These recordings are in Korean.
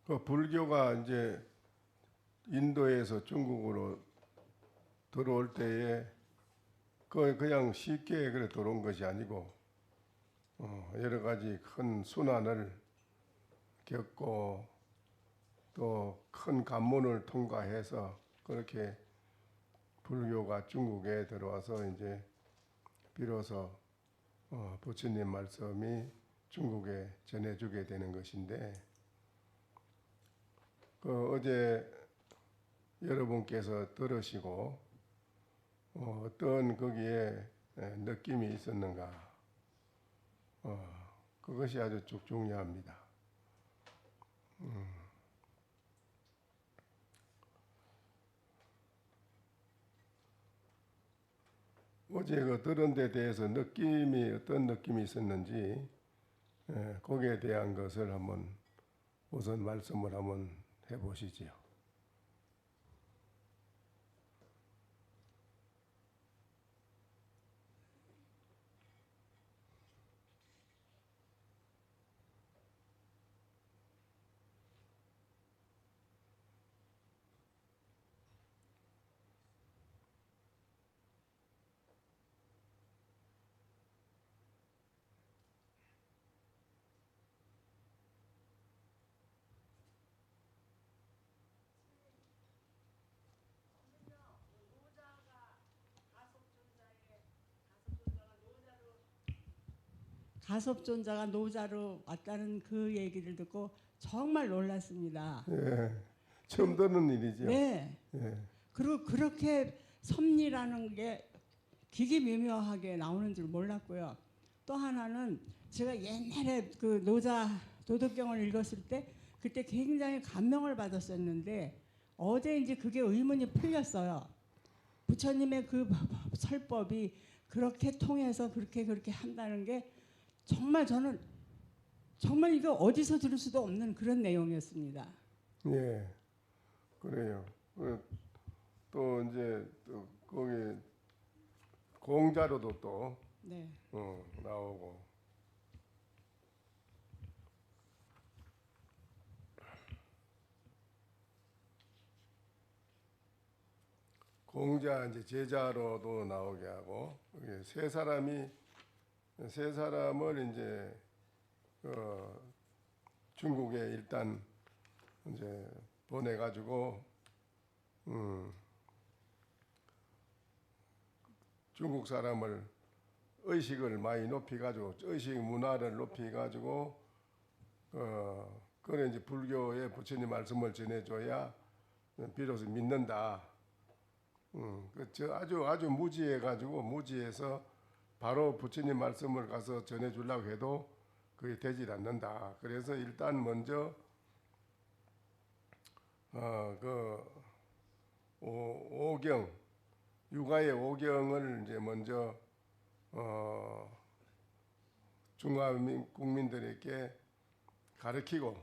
그 불교가 이제 인도에서 중국으로 들어올 때에 그냥 쉽게 그래 들어온 것이 아니고 여러 가지 큰 순환을 겪고 또 큰 관문을 통과해서 그렇게 불교가 중국에 들어와서 이제 비로소 부처님 말씀이 중국에 전해주게 되는 것인데 어제 여러분께서 들으시고 어떤 거기에 느낌이 있었는가 그것이 아주 쭉 중요합니다. 어제 그 들은 데 대해서 어떤 느낌이 있었는지 거기에 대한 것을 한번 우선 말씀을 한번 해보시지요. 가섭존자가 노자로 왔다는 그 얘기를 듣고 정말 놀랐습니다. 예, 처음 듣는 일이죠. 네. 예. 그리고 그렇게 섭리라는 게 기기묘묘하게 나오는 줄 몰랐고요. 또 하나는 제가 옛날에 그 노자 도덕경을 읽었을 때 그때 굉장히 감명을 받았었는데 어제 이제 그게 의문이 풀렸어요. 부처님의 그 설법이 그렇게 통해서 그렇게 한다는 게 정말 저는 정말 이거 어디서 들을 수도 없는 그런 내용이었습니다. 예, 그래요. 또 이제 또 거기 공자로도 또 네. 나오고 공자 이제 제자로도 나오게 하고 세 사람을 이제 중국에 일단 이제 보내가지고 중국 사람을 의식을 많이 높이가지고 의식 문화를 높이가지고 그래 이제 불교의 부처님 말씀을 전해줘야 비로소 믿는다. 아주 무지해서 바로 부처님 말씀을 가서 전해주려고 해도 그게 되질 않는다. 그래서 일단 먼저 오경 육아의 오경을 이제 먼저 중화 국민들에게 가르치고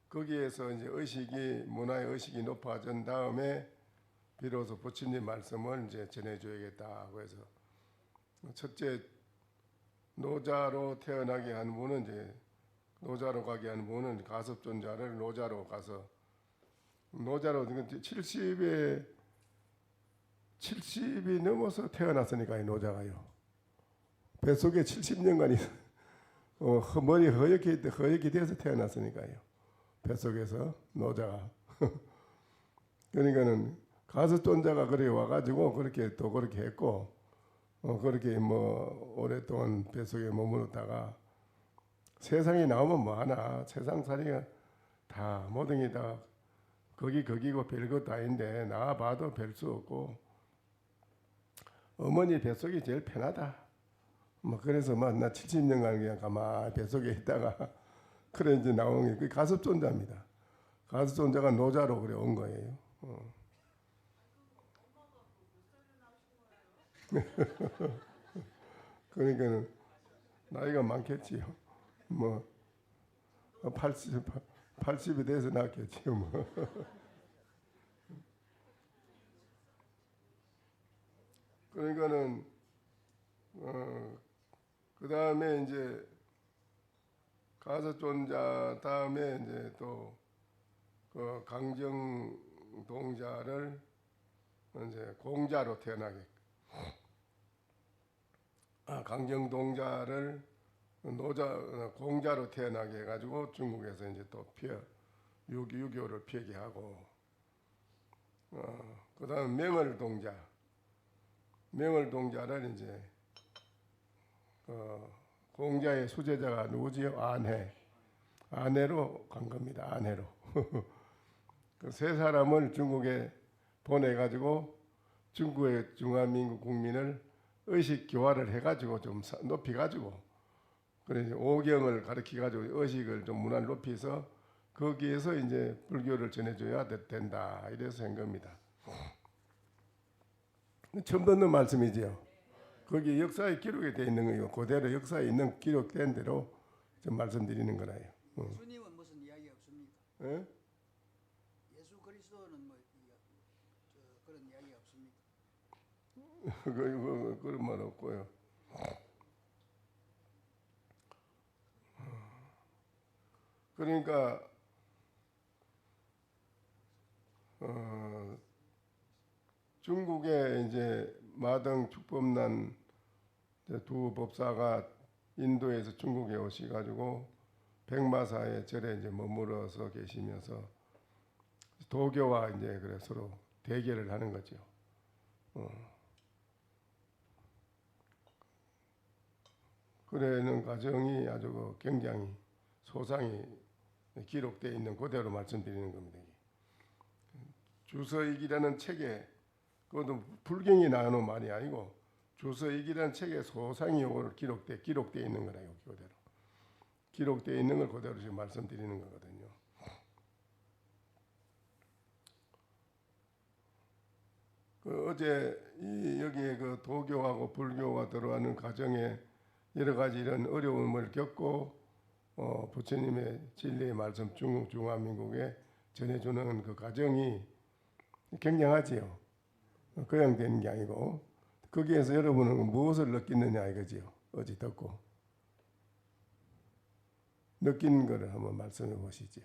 거기에서 이제 문화의 의식이 높아진 다음에 비로소 부처님 말씀을 이제 전해줘야겠다. 그래서 첫째 노자로 태어나게 한 분은 이제 노자로 가게 한 분은 가섭존자를 노자로 가서 노자로 70이 넘어서 태어났으니까 이 노자가요. 뱃속에 70년간이 머리 허옇게 돼서 태어났으니까요. 뱃속에서 노자가 그러니까는 가섭존자가 그래 와가지고 그렇게 했고 그렇게 뭐 오랫동안 뱃속에 머무르다가 세상에 나오면 뭐하나 세상살이가 다 모든 게 다 거기고 별것도 아닌데 나와봐도 별 수 없고 어머니 뱃속이 제일 편하다. 뭐 그래서 나 70년간 그냥 가만히 뱃속에 있다가 그래 이제 나온 게 가섭존자입니다. 가섭존자가 노자로 그래 온 거예요. 그러니까는 나이가 많겠지요. 뭐 80이 돼서 낳겠지요. 뭐. 그러니까는 그 다음에 이제 가섭존자 다음에 이제 또 그 강정 동자를 이제 공자로 태어나게, 강정 동자를 공자로 태어나게 해가지고 중국에서 이제 또 유교를 폐기하고, 그다음 명월동자를 이제 공자의 수제자가 누구지요? 아내로 간 겁니다. 아내로. 그 세 사람을 중국에 보내가지고 중국의 중화민국 국민을 의식 교화를 해가지고 좀 높이가지고, 그래서 오경을 가르치가지고 의식을 좀 문화를 높여서 거기에서 이제 불교를 전해줘야 된다, 이래서 한 겁니다. 처음 듣는 말씀이지요. 거기 역사에 기록이 되어 있는 거예요. 그대로 역사에 있는 기록된 대로 좀 말씀드리는 거라요. 예수님은 무슨 이야기 없습니까? 예? 예수 그리스도는 뭐 그런 이야기 없습니까? 그런 말 없고요. 그러니까 중국에 이제 마등 축법난 두 법사가 인도에서 중국에 오셔가지고 백마사의 절에 이제 머물러서 계시면서 도교와 이제 그래 서로 대결을 하는 거죠. 그러는 과정이 아주 굉장히 소상히 기록되어 있는 그대로 말씀드리는 겁니다. 주서익이라는 책에, 그것도 불경이 나오는 말이 아니고 주서익이라는 책에 소상히 요걸 기록되어 있는 거라요. 그대로 기록되어 있는 걸 그대로 지금 말씀드리는 거거든요. 어제 여기에 그 도교하고 불교가 들어가는 과정에 여러 가지 이런 어려움을 겪고 부처님의 진리의 말씀 중국 중화민국에 전해주는 그 과정이 굉장하지요. 그냥 되는 게 아니고 거기에서 여러분은 무엇을 느끼느냐 이거지요. 어제 듣고 느낀 거를 한번 말씀해 보시죠.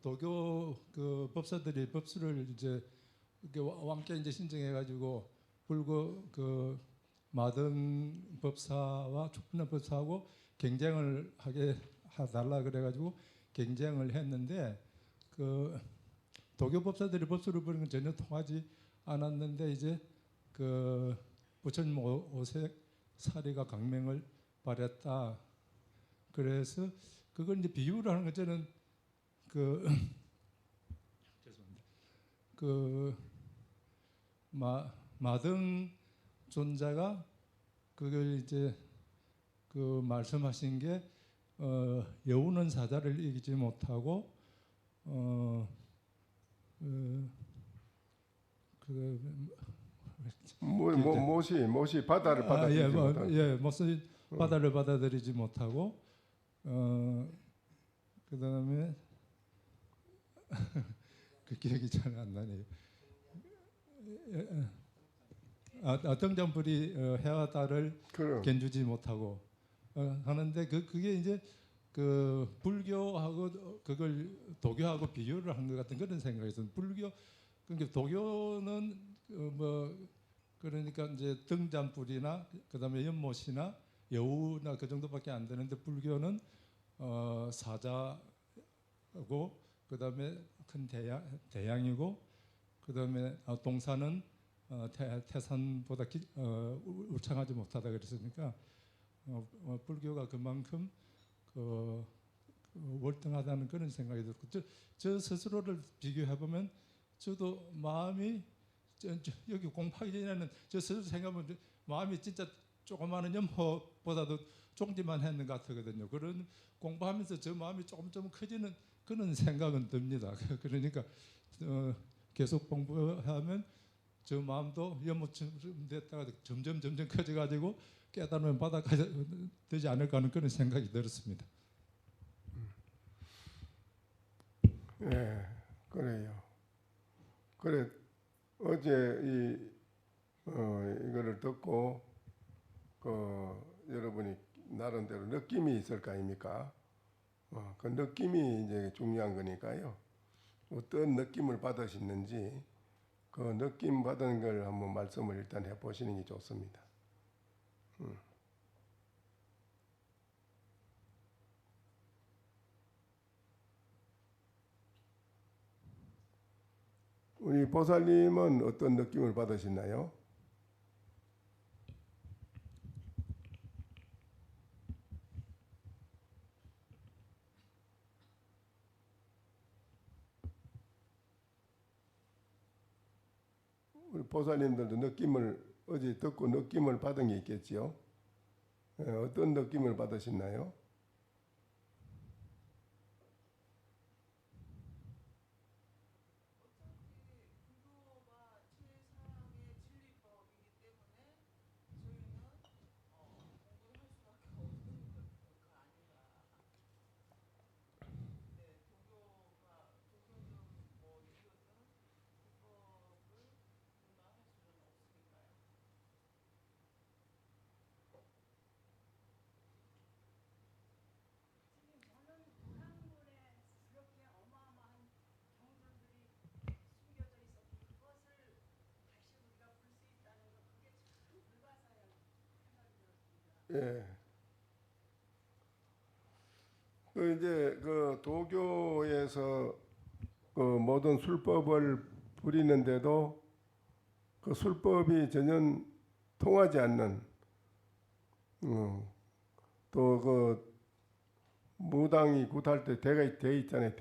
도교 그 법사들이 법수를 이제 이렇게 왕께 이제 신청해가지고 불교 그 마등 법사와 축분의 법사하고 경쟁을 하게 해달라 그래가지고 경쟁을 했는데 그 도교 법사들이 법수를 부르는 건 전혀 통하지 않았는데 이제 그 부처님 오색 사리가 강명을 발했다. 그래서 그걸 이제 비유를 하는 건 저는 죄송합니다. 마등 존자가 그걸 이제 그 말씀하신 게 여우는 사자를 이기지 못하고 못이 바다를 받아들이지 못하고 못이 바다를 받아들이지 못하고 그 다음에 그 기억이 잘 안 나네요. 등잔불이 해와 달을 견주지 못하고 하는데 그게 이제 그 불교하고 그걸 도교하고 비교를 한 것 같은 그런 생각이 있어요. 그러니까 도교는 뭐 그러니까 이제 등잔불이나 그다음에 연못이나 여우나 그 정도밖에 안 되는데 불교는 사자고 그다음에 큰 대양이고 그다음에 동산은 태산보다 울창하지 못하다 그랬으니까 불교가 그만큼 월등하다는 그런 생각이 들고 저 스스로를 비교해 보면 저도 마음이 여기 공부하기 전에는 저 스스로 생각하면 마음이 진짜 조그마한 연못보다도 쫑디만 했는 것 같거든요. 그런 공부하면서 저 마음이 조금 커지는 그런 생각은 듭니다. 그러니까 계속 공부하면 저 마음도 연못처럼 됐다가 점점 커져가지고 깨달으면 바다가 되지 않을까 하는 그런 생각이 들었습니다. 예, 그래요. 그래 어제 이거를 듣고 여러분이 나름대로 느낌이 있을 거 아닙니까? 그 느낌이 이제 중요한 거니까요. 어떤 느낌을 받으시는지 그 느낌 받은 걸 한번 말씀을 일단 해보시는 게 좋습니다. 우리 보살님은 어떤 느낌을 받으셨나요? 우리 보살님들도 느낌을 어제 듣고 느낌을 받은 게 있겠지요. 어떤 느낌을 받으셨나요? 예. 그 이제 그 도교에서 그 모든 술법을 부리는데도 그 술법이 전혀 통하지 않는 또 그 무당이 굿할 때 대가 대 있잖아요.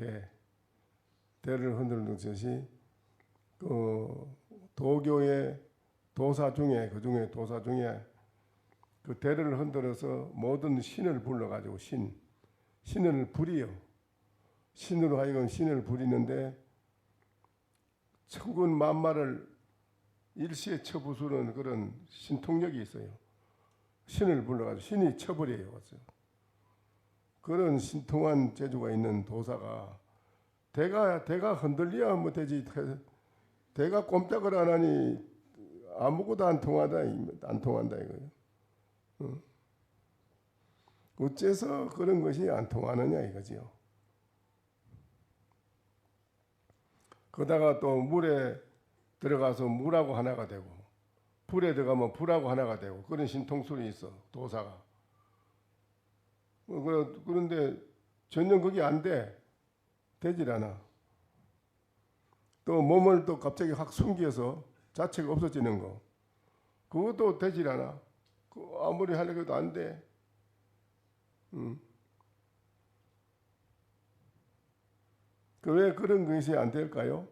대를 흔들는 것이 그 도교의 도사 중에 그중에 도사 중에 그 대를 흔들어서 모든 신을 불러가지고 신을 부리요. 신으로 하여금 신을 부리는데 천군 만마를 일시에 쳐부수는 그런 신통력이 있어요. 신을 불러가지고 신이 쳐버려요. 그런 신통한 재주가 있는 도사가 대가 흔들려야 뭐 되지. 대가 꼼짝을 안 하니 아무것도 안 통한다 이거예요. 어째서 그런 것이 안 통하느냐 이거지요. 그러다가 또 물에 들어가서 물하고 하나가 되고 불에 들어가면 불하고 하나가 되고 그런 신통술이 있어 도사가. 그런데 전혀 그게 안 돼. 되질 않아. 또 몸을 또 갑자기 확 숨겨서 자체가 없어지는 거. 그것도 되질 않아. 아무리 하려고 해도 안 돼. 왜 그런 것이 안 될까요?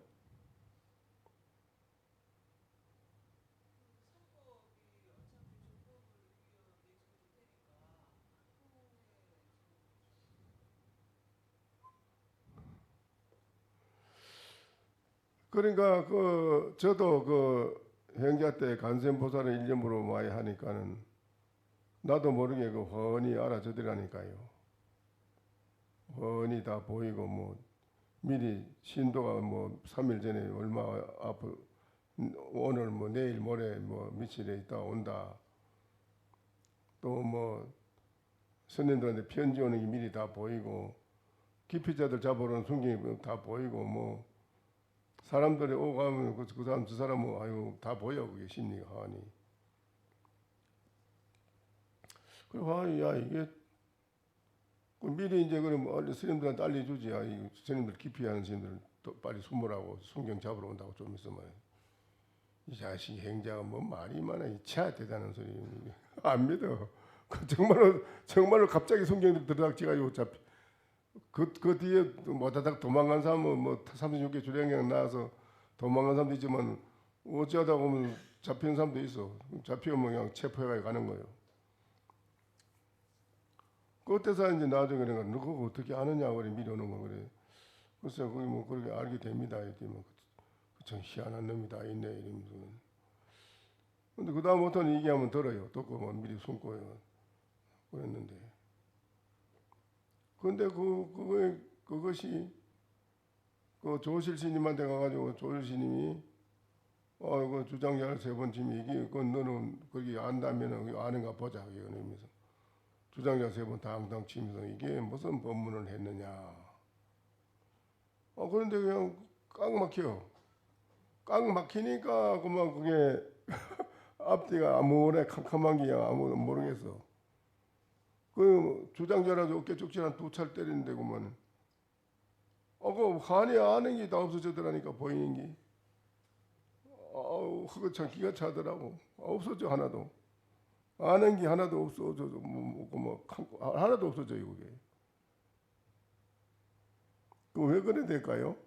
그러니까 저도 행자 때 간센보살을 일념으로 많이 하니까는 나도 모르게 훤히 알아주더라니까요. 훤히 다 보이고 뭐 미리 신도가 뭐 3일 전에 얼마 앞으로 오늘 뭐 내일 모레 뭐 며칠에 있다 온다. 또 뭐 스님들한테 편지 오는 게 미리 다 보이고 기피자들 잡아오는 순경이 다 보이고 뭐 사람들이 오고 가면 그 사람 저 사람은 아유 다 보여 그게 심리가 하니. 그래 야 이게 미리 이제 그럼 스님들한테 알려주지. 이 스님들 기피하는 스님들 빨리 숨으라고 순경 잡으러 온다고 좀 있으면 이 자식 행자가 뭐 말이 많아 이 차 대단한 소리 안 믿어. 정말로 갑자기 순경들 들어닥치가지고 그 뒤에 뭐다닥 도망간 사람은 뭐 36개 주량경 나와서 도망간 사람도 있지만 어쩌다 보면 잡히는 사람도 있어. 잡히면 그냥 체포해가지고 가는 거예요. 그때서 이제 나중에 내가 너 그거 어떻게 아느냐 그래 미리 오는 거 그래. 글쎄 거기 뭐 그렇게 알게 됩니다. 이랬더니 참 희한한 놈이 다 있네 이러면서 근데 그 다음부터는 얘기하면 들어요. 듣고 뭐 미리 숨고요. 그랬는데. 근데 그것이 그 조실 스님한테 가가지고 조실 스님이 그 주장자를 3번 치면 이게 그 너는 거기 안다면은 아는가 보자 이러면서 주장자 3번 당당 치면서 이게 무슨 법문을 했느냐. 그런데 그냥 꽉 막혀. 꽉 막히니까 그만 그게 앞뒤가 아무래 캄캄한 게 아무도 모르겠어. 그 주장자라도 어깨 쪽지한 2차를 때리는데 그만. 그 한이 아는 게 다 없어지더라니까 보이는 게. 그거 참 기가 차더라고. 없어져 하나도. 아는 게 하나도 없어져. 하나도 없어져요 그게. 왜 그래 될까요?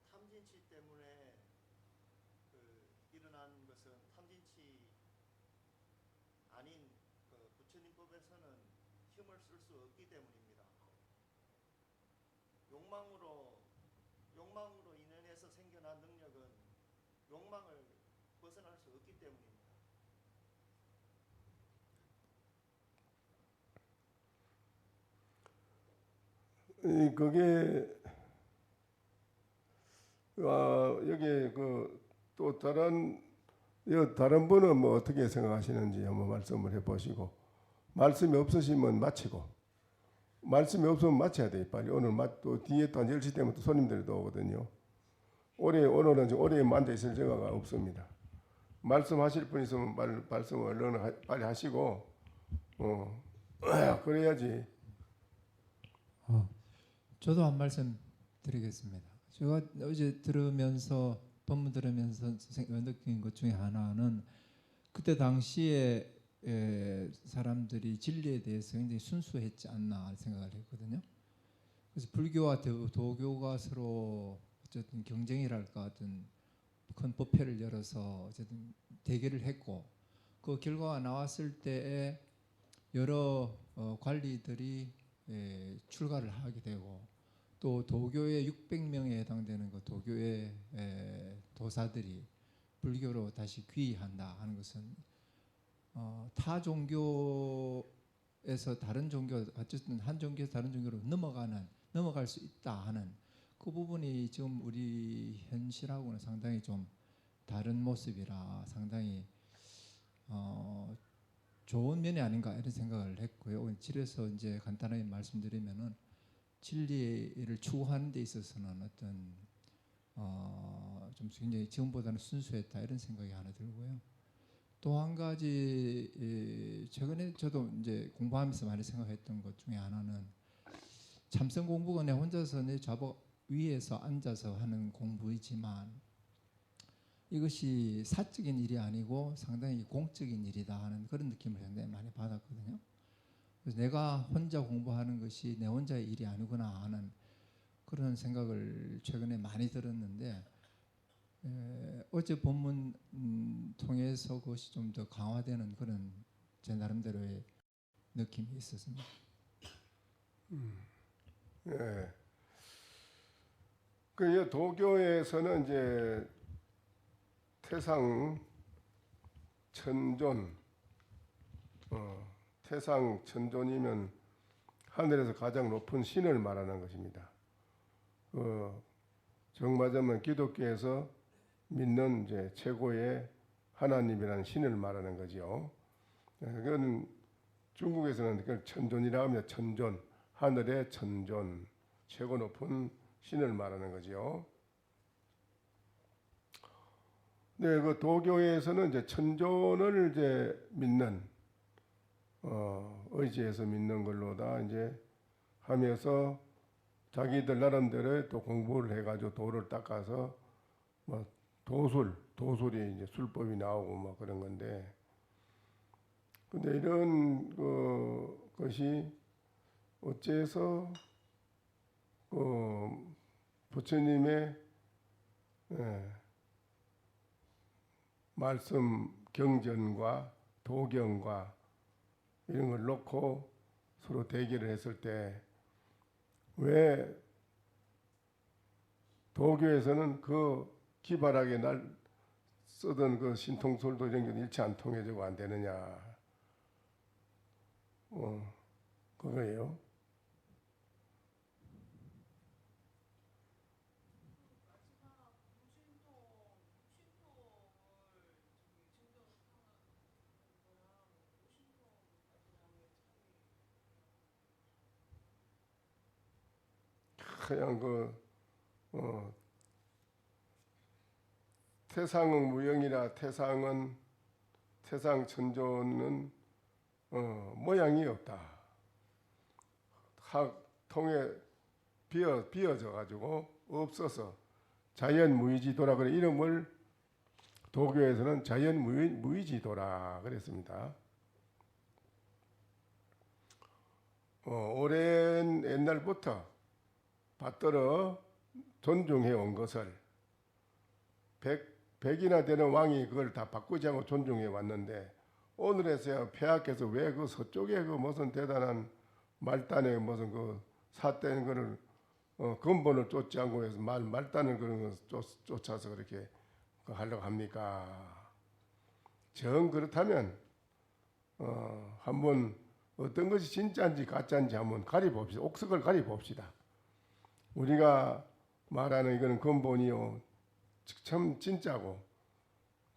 탐진치 때문에 일어난 것은 탐진치 아닌 부처님법에서는 힘을 쓸 수 없기 때문입니다. 욕망으로 인해서 생겨난 능력은 욕망을 벗어날 수 없기 때문입니다. 그게 여기 또 다른 분은 뭐 어떻게 생각하시는지 한번 말씀을 해보시고 말씀이 없으시면 마치고 말씀이 없으면 마쳐야 돼 빨리. 오늘 또 뒤에 또 한 10시 되면 또 손님들이 또 오거든요. 오늘은 오래 앉아 있을 생각가 없습니다. 말씀하실 분 있으면 말씀을 얼른 빨리 하시고 그래야지. 저도 한 말씀 드리겠습니다. 제가 어제 법문 들으면서 느낀 것 중에 하나는 그때 당시에 사람들이 진리에 대해서 굉장히 순수했지 않나 생각을 했거든요. 그래서 불교와 도교가 서로 어쨌든 경쟁이랄까 어떤 큰 법회를 열어서 어쨌든 대결을 했고 그 결과가 나왔을 때에 여러 관리들이 출가를 하게 되고 또 도교의 600명에 해당되는 그 도교의 도사들이 불교로 다시 귀의한다 하는 것은 타 종교에서 다른 종교 어쨌든 한 종교에서 다른 종교로 넘어갈 수 있다 하는 그 부분이 지금 우리 현실하고는 상당히 좀 다른 모습이라 상당히 좋은 면이 아닌가 이런 생각을 했고요. 그래서 이제 간단하게 말씀드리면은 진리를 추구하는 데 있어서는 어떤 좀 굉장히 지금보다는 순수했다 이런 생각이 하나 들고요. 또 한 가지 최근에 저도 이제 공부하면서 많이 생각했던 것 중에 하나는 참선 공부가 내 혼자서 내 좌복 위에서 앉아서 하는 공부이지만 이것이 사적인 일이 아니고 상당히 공적인 일이다 하는 그런 느낌을 굉장히 많이 받았거든요. 그래서 내가 혼자 공부하는 것이 내 혼자의 일이 아니구나 하는 그런 생각을 최근에 많이 들었는데 어제 본문 통해서 그것이 좀 더 강화되는 그런 제 나름대로의 느낌이 있었습니다. 예. 그 도교에서는 이제 태상 천존, 태상 천존이면 하늘에서 가장 높은 신을 말하는 것입니다. 정말하면 기독교에서 믿는 이제 최고의 하나님이라는 신을 말하는 거죠. 그건 중국에서는 그걸 천존이라고 합니다. 천존, 하늘의 천존, 최고 높은 신을 말하는 거죠. 네, 그 도교에서는 이제 천존을 이제 믿는 의지해서 믿는 걸로다 이제 하면서 자기들 나름대로 또 공부를 해가지고 도를 닦아서 뭐 도술이 이제 술법이 나오고 막 그런 건데, 근데 이런 것이 어째서 부처님의 말씀 경전과 도경과 이런 걸 놓고 서로 대결을 했을 때 왜 도교에서는 그 기발하게 날 쓰던 그 신통술도 이런 게 일치 안 통해지고 안 되느냐. 그거예요. 그냥 태상은 무형이라 태상 천조는 모양이 없다. 학 통에 비어져 가지고 없어서 자연무의지도라 그래. 이름을 도교에서는 자연무의지도라 그랬습니다. 오랜 옛날부터 받들어 존중해 온 것을 100이나 되는 왕이 그걸 다 바꾸지 않고 존중해 왔는데, 오늘에서야 폐하께서 왜 그 서쪽에 그 무슨 대단한 말단에 무슨 그 삿된 거를 근본을 쫓지 않고 해서 말단을 그런 거 쫓아서 그렇게 하려고 합니까? 정 그렇다면 한번 어떤 것이 진짜인지 가짜인지 한번 가려봅시다. 옥석을 가려봅시다. 우리가 말하는 이거는 근본이요, 참 진짜고,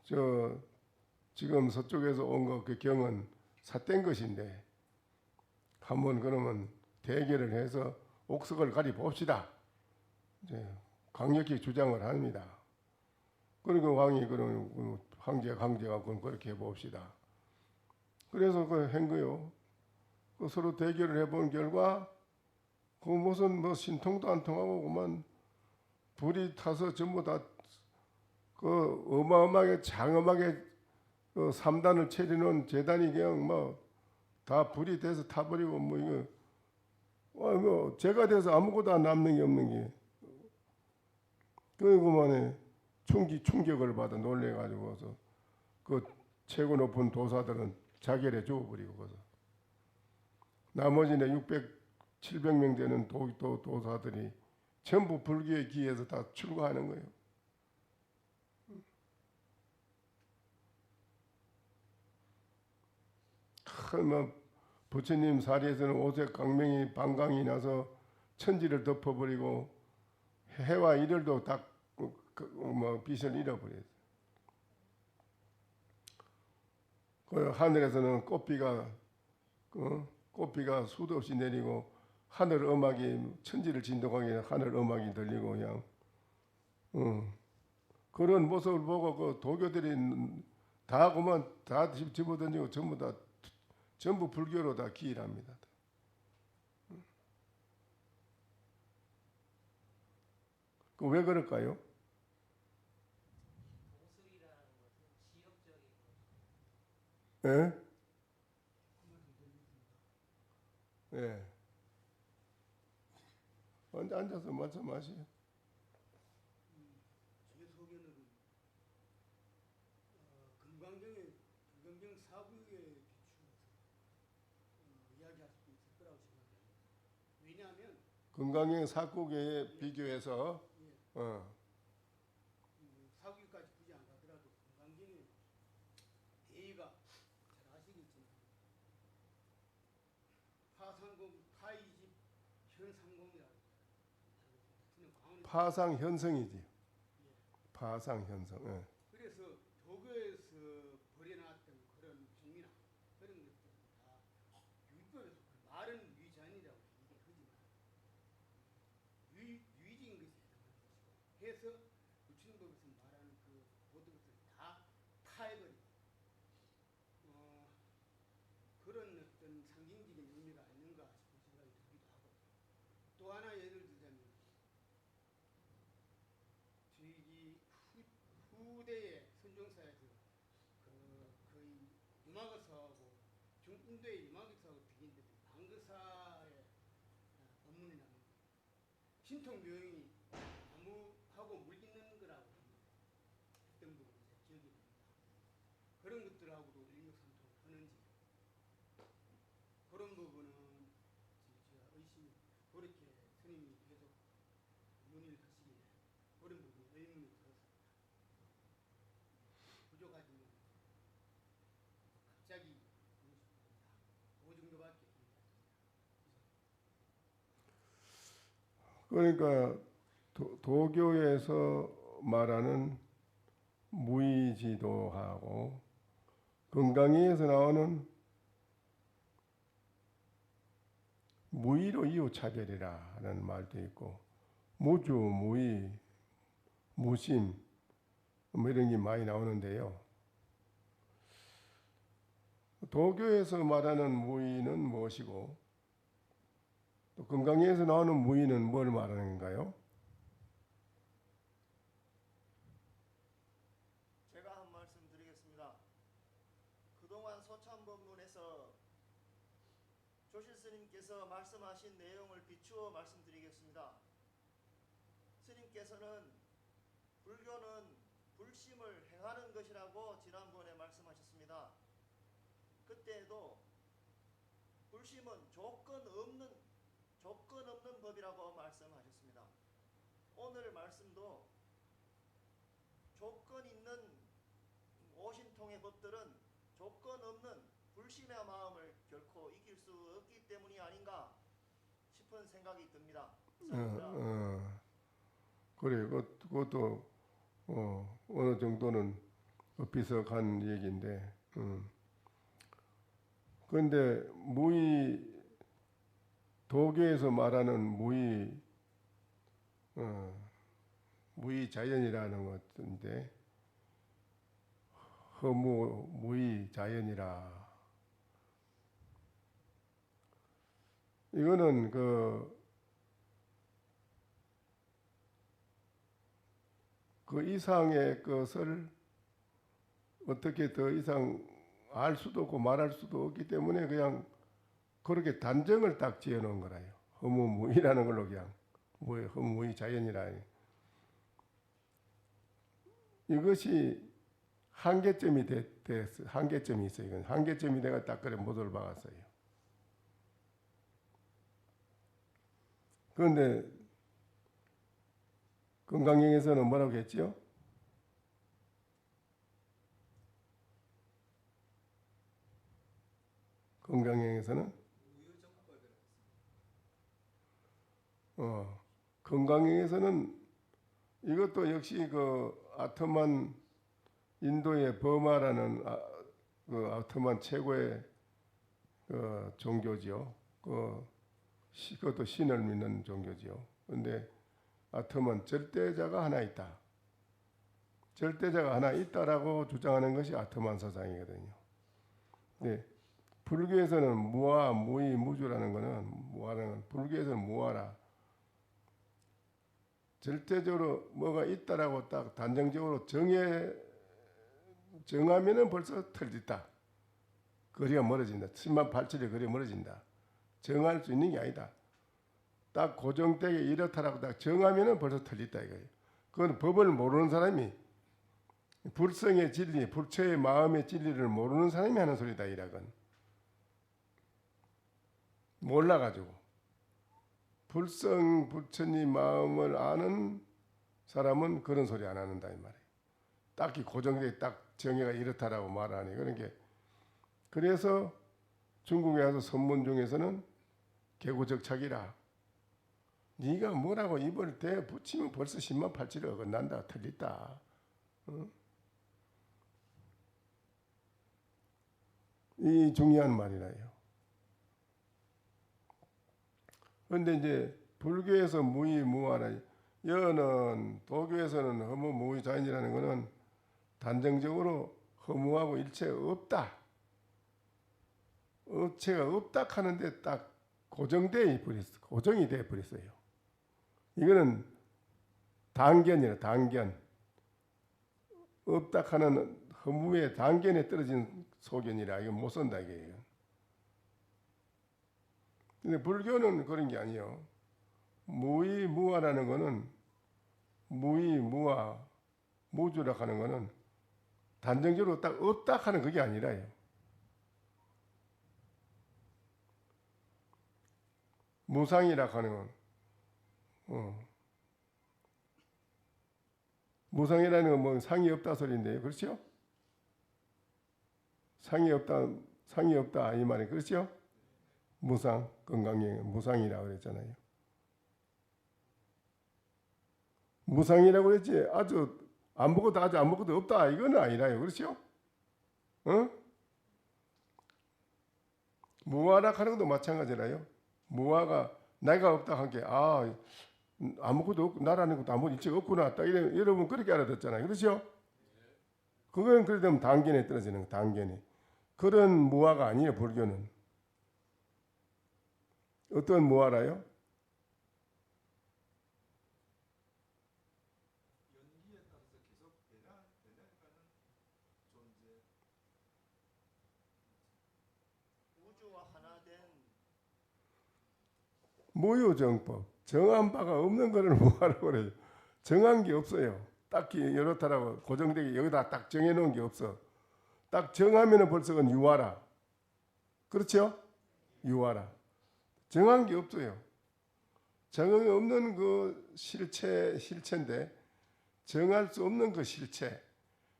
지금 서쪽에서 온 거 그 경은 삿된 것인데, 한번 그러면 대결을 해서 옥석을 가려봅시다. 이제 강력히 주장을 합니다. 그리고 왕이 그러면 황제가 그렇게 해봅시다. 그래서 한 거요. 서로 대결을 해본 결과 그 무슨 신통도 안 통하고 그만 불이 타서 전부 다 그 어마어마하게 장엄하게 3단을 차리는 재단이 그냥 다 불이 돼서 타버리고 이거 제가 돼서 아무것도 안 남는 게 없는 게, 그만에 충격을 받아 놀래가지고서 그 최고 높은 도사들은 자결해 죽어버리고, 나머지는 700명 되는 도사들이 전부 불교의 기에서 다 출가하는 거예요. 부처님 사리에서는 오색 강명이 방광이 나서 천지를 덮어버리고 해와 이들도 다 빛을 잃어버렸어요. 그 하늘에서는 꽃비가 수도 없이 내리고, 하늘 음악이 천지를 진동하게 하늘 음악이 들리고, 그냥 그런 모습을 보고 그 도교들이 다 그만 다 집어던지고 전부 불교로 다 기일합니다. 왜 그럴까요? 예? 예. 앉아서 말씀하시죠. 제 소견으로는 금강경 사부에 비추어서 이야기할 수 있을 거라고 생각합니다. 왜냐하면 금강경 사국에 비교해서 사구까지 굳이 안 가더라도 금강경의 대의가 잘 아시겠지만 파이집 현상공이라고 파상현성이지. 파상현성. 예. 그래서 도교에서 벌여놨던 그런 행위나 그런 것들은 다 율법에서 말은 위자니라고 얘기하지만 유의적인 것이 해당하는 것이고, 해서 부처님법에서 말하는 그 모든 것을 다 파해버리고 그런 어떤 상징적인 의미가 있는가 싶은 생각이 들기도 하고, 또 하나 예를 들자면 저희 후대의 선종사에서 거의 유마거사하고 중인도의 유마거사하고 비긴데 방거사의 법문이 나옵니다. 신통묘용이 나무하고 물 있는 거라고 했던 부분이 기억이 납니다. 그런 것들하고도 일맥상통을 하는지, 그런 부분은 제가 의심이, 그렇게 스님이 계속 논의를 하시기에 그런 부분이 의문이 들었습니다. 부족하지만 갑자기 그 정도밖에 그러니까 도교에서 말하는 무의지도하고 건강에서 나오는 무의로 이웃차별이라는 말도 있고 무주, 무의, 무심 뭐 이런 게 많이 나오는데요. 도교에서 말하는 무의는 무엇이고 또 건강에서 나오는 무의는 뭘 말하는 건가요? 제가 한 말씀 드리겠습니다. 그동안 소참법문에서 조실 스님께서 말씀하신 내용을 비추어 말씀드리겠습니다. 스님께서는 불교는 불심을 행하는 것이라고 지난번에 말씀하셨습니다. 그때에도 불심은 조건 없는 법이라고 말씀하셨습니다. 오늘 말씀도 조건 있는 오신통의 법들은 조건 없는 불심의 마음을 결코 이길 수 없기 때문이 아닌가 싶은 생각이 듭니다. 그래, 그것도 어느 정도는 비석한 얘기인데, 그런데 도교에서 말하는 무의 자연이라는 것인데, 무의 자연이라. 이거는 그 이상의 것을 어떻게 더 이상 알 수도 없고 말할 수도 없기 때문에 그냥 그렇게 단정을 딱 지어 놓은 거라요. 허무무의라는 걸로 그냥 허무무의 자연이라. 이것이 한계점이 한계점이 있어요. 이건 한계점이 내가 딱 그래 못을 박았어요. 그런데 건강경에서는 뭐라고 했지요? 건강경에서는 건강경에서는 이것도 역시 그 아트만 인도의 버마라는 그 아트만 최고의 그 종교지요. 그것도 신을 믿는 종교지요. 그런데 아트만 절대자가 하나 있다. 절대자가 하나 있다라고 주장하는 것이 아트만 사상이거든요. 네, 불교에서는 무아, 무의, 무주라는 것은 불교에서는 무아라. 절대적으로 뭐가 있다라고 딱 단정적으로 정하면은 벌써 틀렸다. 거리가 멀어진다. 10만 8천리 거리가 멀어진다. 정할 수 있는 게 아니다. 딱 고정되게 이렇다라고 딱 정하면은 벌써 틀렸다 이거예요. 그건 법을 모르는 사람이 불성의 진리, 불처의 마음의 진리를 모르는 사람이 하는 소리다 이라건. 몰라가지고 불성 불천의 마음을 아는 사람은 그런 소리 안 한다 이 말이에요. 딱히 고정되게 딱 정의가 이렇다라고 말하니 그런 게 그래서 중국에 와서 선문 중에서는 개고적착이라. 네가 뭐라고 입을 대 붙이면 벌써 10만 8천이 어긋난다. 틀렸다. 이 중요한 말이라요. 그런데 이제 불교에서 무의무아라. 여는 도교에서는 허무무의 자연이라는 것은 단정적으로 허무하고 일체가 없다. 업체가 없다 하는데 딱 고정이 돼 버렸어요. 이거는 단견이라 단견. 없다 하는 허무의 단견에 떨어진 소견이라 이거 못 쓴다 이게요. 근데 불교는 그런 게 아니에요. 무의무아라는 거는 무의무아 무주라 하는 거는 단정적으로 딱 없다 하는 그게 아니라요. 무상이라 하는 건 무상이라는 건 뭐 상이 없다 소리인데요. 그렇죠? 상이 없다 이 말이 그렇죠? 무상, 건강에 무상이라고 그랬잖아요. 무상이라고 그랬지 아주 아무것도 없다 이거는 아니라요. 그렇죠? 어? 무아락하는 것도 마찬가지라요. 무아가 내가 없다 한 게 아무것도 없고 나라는 것도 아무 일체가 없구나 딱 여러분 그렇게 알아듣잖아요. 그렇죠? 그건 그러면 단견에 떨어지는 거 단견에. 그런 무아가 아니에요. 불교는. 어떤 무아라요? 우주와 하나 된 무유정법. 정한 바가 없는 거를 무아라고 그래요. 정한 게 없어요. 딱히 이렇다라고 고정되게 여기다 딱 정해놓은 게 없어. 딱 정하면은 벌써 그건 유아라. 그렇죠? 유아라. 정한 게 없어요. 정이 없는 그 실체인데 정할 수 없는 그 실체.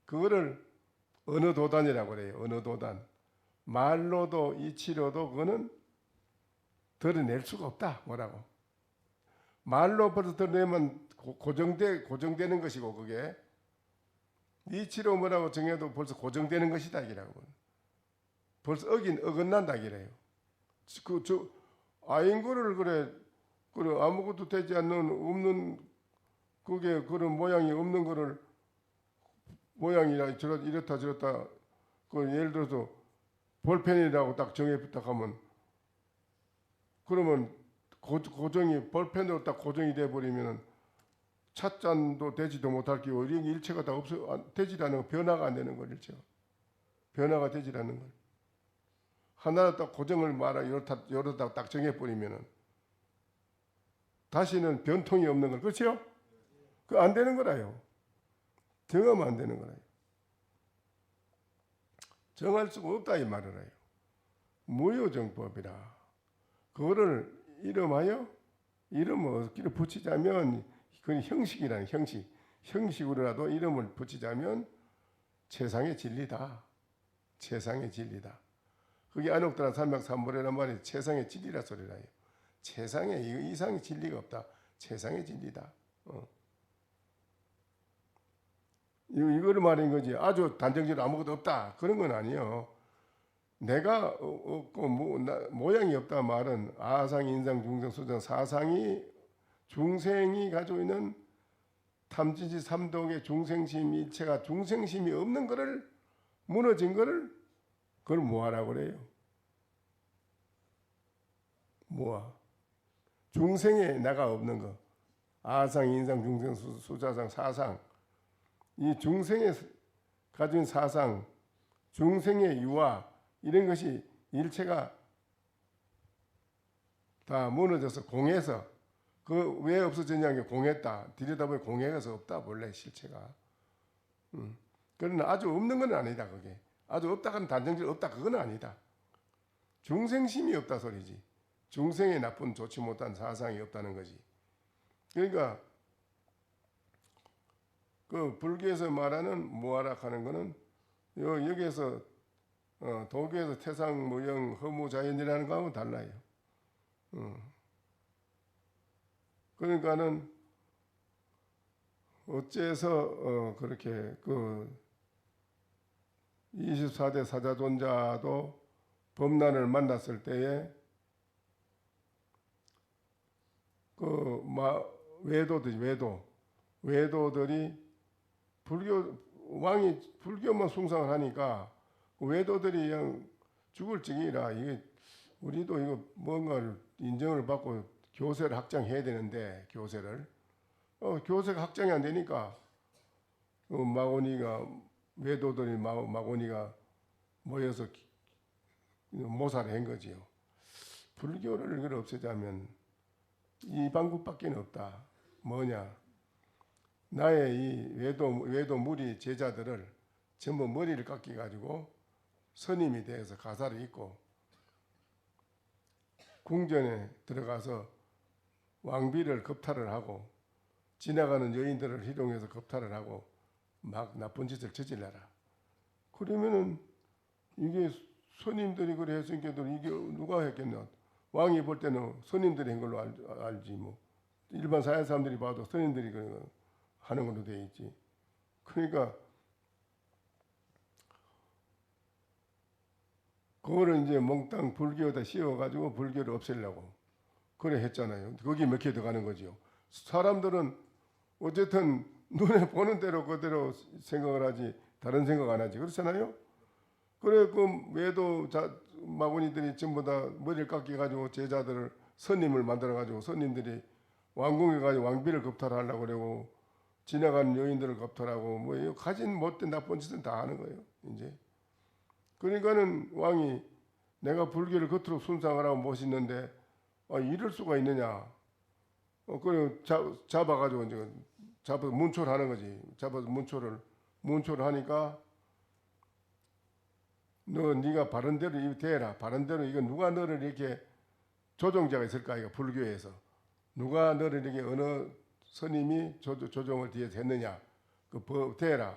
그거를 어느 도단이라고 그래요. 어느 도단. 말로도 이치로도 그거는 드러낼 수가 없다. 뭐라고? 말로 벌써 드러내면 고정되는 것이고 그게 이치로 뭐라고 정해도 벌써 고정되는 것이다 이라고. 벌써 어긋난다 이래요. 아인거를 그래 아무것도 되지 않는 없는 그게 그런 모양이 없는 거를 모양이라 이렇다 저렇다 그 예를 들어서 볼펜이라고 딱 정해 부탁하면 그러면 고정이 볼펜으로 딱 고정이 돼 버리면은 찻잔도 되지도 못할 끼고 이런 일체가 다 되지도 않는 거 변화가 안 되는 거 일체가 변화가 되지 않는 거 하나 딱 고정을 이렇다 딱 정해 버리면은 다시는 변통이 없는 거 그렇죠? 그 안 되는 거라요. 정하면 안 되는 거라요. 정할 수가 없다 이 말이라요. 무효정법이라. 그거를 이름을 어떻게 붙이자면 그건 형식이라는 형식으로라도 이름을 붙이자면 최상의 진리다. 최상의 진리다. 그게 안옥도란 삼맥삼보례란 말이 최상의 진리라 소리라요. 최상의 이상의 진리가 없다. 최상의 진리다. 이거를 말인 거지. 아주 단정적으로 아무것도 없다. 그런 건 아니에요. 내가 없고 모양이 없다 말은 아상, 인상, 중생, 수상 사상이 중생이 가지고 있는 탐진치 삼독의 중생심 일체가 중생심이 없는 거를 무너진 거를 그걸 무아라고 그래요. 무아. 중생에 내가 없는 거. 아상, 인상, 중생, 수자상, 사상. 이 중생의 가진 사상, 중생의 유아 이런 것이 일체가 다 무너져서 공해서 그 왜 없어졌냐는 게 공했다. 들여다보면 공해서 없다 본래 실체가. 그러나 아주 없는 건 아니다 그게. 아주 없다는 단정적으로 없다 그건 아니다. 중생심이 없다 소리지. 중생의 나쁜 좋지 못한 사상이 없다는 거지. 그러니까 그 불교에서 말하는 무아락하는 거는 여기에서 도교에서 태상무영 허무자연이라는 거하고는 달라요. 그러니까는 어째서 그렇게 그 24대 사자존자도 범난을 만났을 때에 그 외도들이 불교만 숭상을 하니까 외도들이 그냥 죽을 지경이라 이게 우리도 이거 뭔가를 인정을 받고 교세를 확장해야 되는데 교세가 확장이 안 되니까 외도들이 마고니가 모여서 모사를 한 거지요. 불교를 없애자면 이 방법밖에 없다. 뭐냐? 나의 이 외도 무리 제자들을 전부 머리를 깎여 가지고 선임이 되어서 가사를 읽고 궁전에 들어가서 왕비를 겁탈을 하고 지나가는 여인들을 희롱해서 겁탈을 하고 막 나쁜 짓을 저질러라. 그러면은 이게 손님들이 그래 했으니까 이게 누가 했겠나? 왕이 볼 때는 손님들이 한 걸로 알지 뭐. 일반 사회 사람들이 봐도 손님들이 하는 걸로 돼 있지. 그러니까 그거를 이제 몽땅 불교에다 씌워가지고 불교를 없애려고 그래 했잖아요. 거기 몇 개 들어가는 거지요. 사람들은 어쨌든 눈에 보는 대로 그대로 생각을 하지 다른 생각 안 하지. 그렇잖아요. 그래 그 외도 마구니들이 전부 다 머리를 깎여가지고 제자들을 선임을 만들어가지고 선임들이 왕궁에 가지고 왕비를 겁탈하려고 그러고 지나가는 여인들을 겁탈하고 뭐 가진 못된 나쁜 짓은 다 하는 거예요. 이제 그러니까는 왕이 내가 불교를 겉으로 순상을 하고 모시는데 이럴 수가 있느냐? 그래 잡아가지고 이제 잡아서 문초를 거지. 잡아서 문초를 하니까 네가 바른 대로 이거 대라. 바른 대로 이거 누가 너를 이렇게 조종자가 있을까? 이거 불교에서 누가 너를 이렇게 어느 스님이 조종을 뒤에서 했느냐? 그 대라.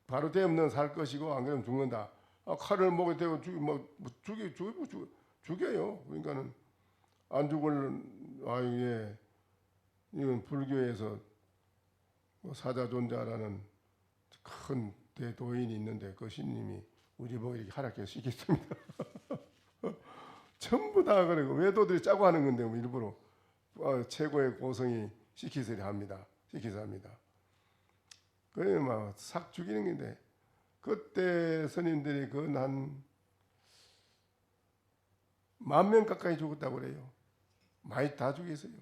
바로 대면 넌 살 것이고 안 그러면 죽는다. 칼을 목에 대고 죽여요. 그러니까는 안 죽을 예. 이건 불교에서 사자존자라는 큰 대도인이 있는데 그 신님이 우리 보고 이렇게 하락해 시켰습니다. 전부 다 그러고 외도들이 짜고 하는 건데 뭐 일부러 최고의 고성이 시키서 합니다. 그래 막 싹 죽이는 건데 그때 스님들이 한 10,000명 가까이 죽었다고 그래요. 많이 다 죽였어요.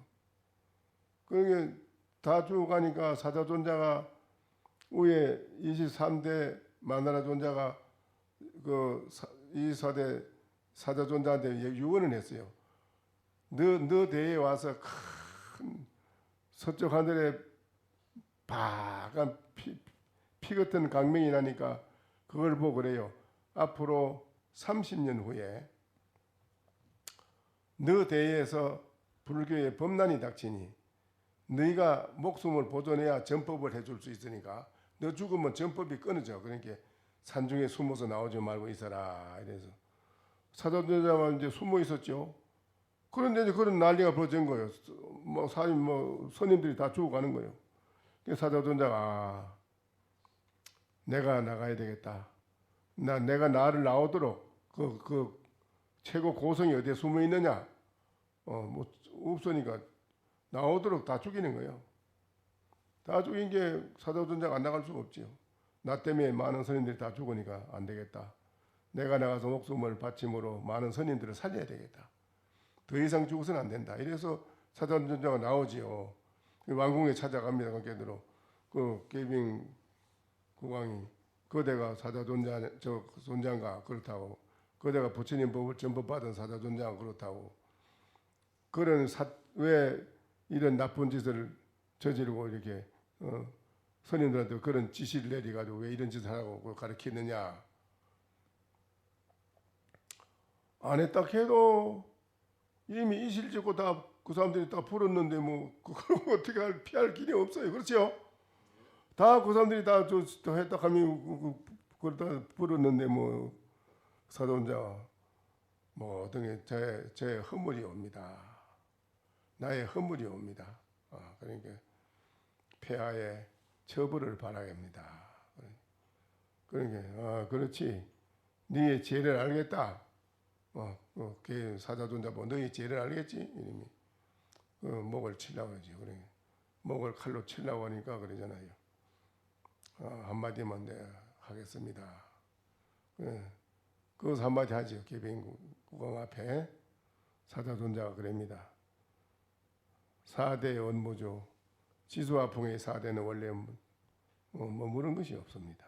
그러니까 다 죽어가니까 사자존자가 위에 23대 만나라 존자가 그 24대 사자존자한테 유언을 했어요. 너 대에 와서 큰 서쪽 하늘에 파간 피 같은 강명이 나니까 그걸 보고 그래요. 앞으로 30년 후에 너 대에서 불교의 범난이 닥치니 너희가 목숨을 보존해야 전법을 해줄 수 있으니까 너 죽으면 전법이 끊어져. 그러니까 산중에 숨어서 나오지 말고 있어라. 이래서 사자존자가 이제 숨어 있었죠. 그런데 이제 그런 난리가 벌어진 거예요. 스님들이 다 죽어가는 거예요. 사자존자가 내가 나가야 되겠다. 내가 나를 나오도록 그 최고 고성이 어디에 숨어 있느냐? 뭐 없으니까 나오도록 다 죽이는 거예요. 다 죽인 게 사자존자가 안 나갈 수가 없지요. 나 때문에 많은 스님들이 다 죽으니까 안 되겠다. 내가 나가서 목숨을 바침으로 많은 스님들을 살려야 되겠다. 더 이상 죽어서는 안 된다. 이래서 사자존자가 나오지요. 왕궁에 찾아갑니다. 관계대로 그 계빙 국왕이 그대가 사자존자 존자인가 그렇다고 그대가 부처님 법을 전법받은 사자존자가 그렇다고 왜 이런 나쁜 짓을 저지르고 이렇게 스님들한테 그런 지시를 내려가지고 왜 이런 짓을 하라고 가르치느냐. 안 했다 해도 이미 이실 짓고 다 그 사람들이 다 풀었는데 뭐 그걸 어떻게 피할 길이 없어요. 그렇죠? 다 그 사람들이 다 했다 하면 그걸 다 풀었는데 뭐 사존자 뭐 어떤 제 허물이 옵니다. 나의 허물이 옵니다. 그러니까 폐하의 처벌을 바라겠습니다. 그러니까 그렇지. 네의 죄를 알겠다. 그 사자존자 뭐 너의 죄를 알겠지? 이름이 목을 치려고 하지. 그래. 목을 칼로 치려고 하니까 그러잖아요. 한마디만 내가 하겠습니다. 그것을 한마디 하죠. 계빙국왕 앞에 사자존자가 그럽니다. 4대 원무조 지수화풍의 4대는 원래 머무른 것이 없습니다.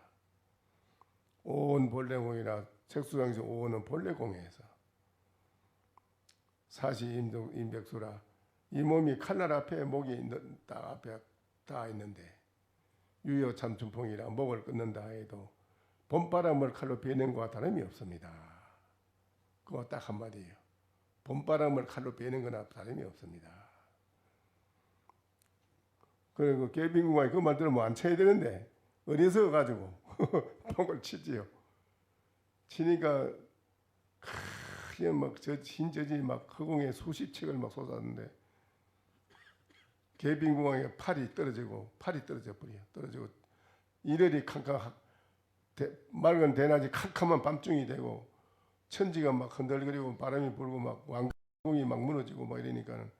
오온 본래공이라 책수장에서 오온은 본래공에서 사시 임백수라 이 몸이 칼날 앞에 목이 딱 앞에 다 있는데 유효 참춘풍이라 목을 끊는다 해도 봄바람을 칼로 베는 것과 다름이 없습니다. 그거 딱 한마디예요. 봄바람을 칼로 베는 거나 다름이 없습니다. 그리고 계빈궁왕이 그 말 들으면 안 쳐야 되는데 어리석어 가지고 똥을 치지요. 치니까 그냥 막저 흰저지 막 허공에 수십 척을 막 쏟았는데 계빈궁왕의 팔이 떨어져 버려. 떨어지고 이러리 캄캄 맑은 대낮이 캄캄한 밤중이 되고 천지가 막 흔들거리고 바람이 불고 막 왕궁이 막 무너지고 막 이러니까는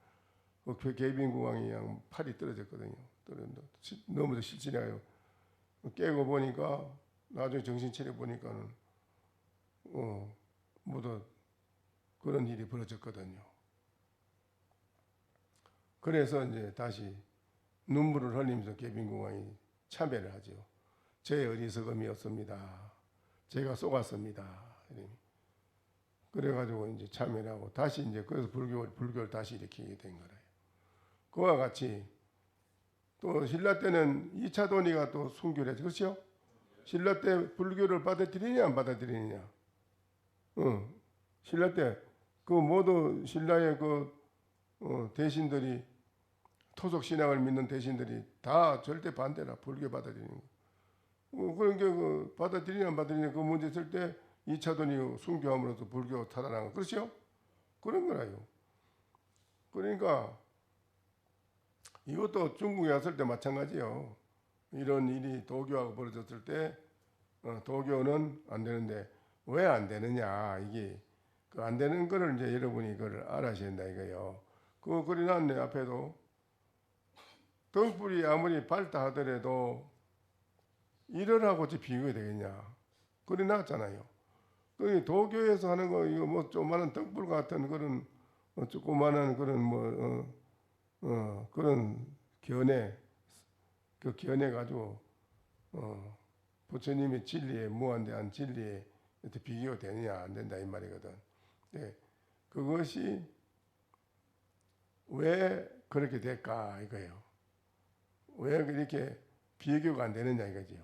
그 계빈궁왕이 그냥 팔이 떨어졌거든요. 너무도 실진해요. 깨고 보니까 나중에 정신 차려 보니까는 모두 그런 일이 벌어졌거든요. 그래서 이제 다시 눈물을 흘리면서 계빈궁왕이 참회를 하죠. 저의 어리석음이었습니다. 제가 속았습니다. 그래가지고 이제 참회를 하고 다시 이제 그래서 불교를 다시 일으키게 된 거예요. 그와 같이 또 신라 때는 이차도니가 또 순교를 했죠. 그렇죠? 신라 때 불교를 받아들이냐 안 받아들이느냐. 신라 때 그 모두 신라의 그 대신들이 토속 신앙을 믿는 대신들이 다 절대 반대라. 불교 받아들이는 거. 그런 게 그 받아들이냐 안 받아들이냐 그 문제 있을 때 이차도니 순교함으로써 불교 타락한 거. 그렇죠? 그런 거라요. 그러니까 이것도 중국에 왔을 때 마찬가지요. 이런 일이 도교하고 벌어졌을 때 도교는 안 되는데 왜 안 되느냐. 이게 그 안 되는 거를 이제 여러분이 그걸 알아셔야 된다 이거요. 그거 그려놨네 앞에도. 등불이 아무리 밝다 하더라도 이러라고 비교가 되겠냐. 그려놨잖아요. 그 도교에서 하는 거 이거 뭐 조그마한 등불 같은 그런 조그마한 그런 그런 견해 그 견해 가지고 부처님의 진리에 무한대한 진리에 비교가 되느냐 안 된다 이 말이거든. 네. 그것이 왜 그렇게 될까 이거예요. 왜 이렇게 비교가 안 되느냐 이거지요.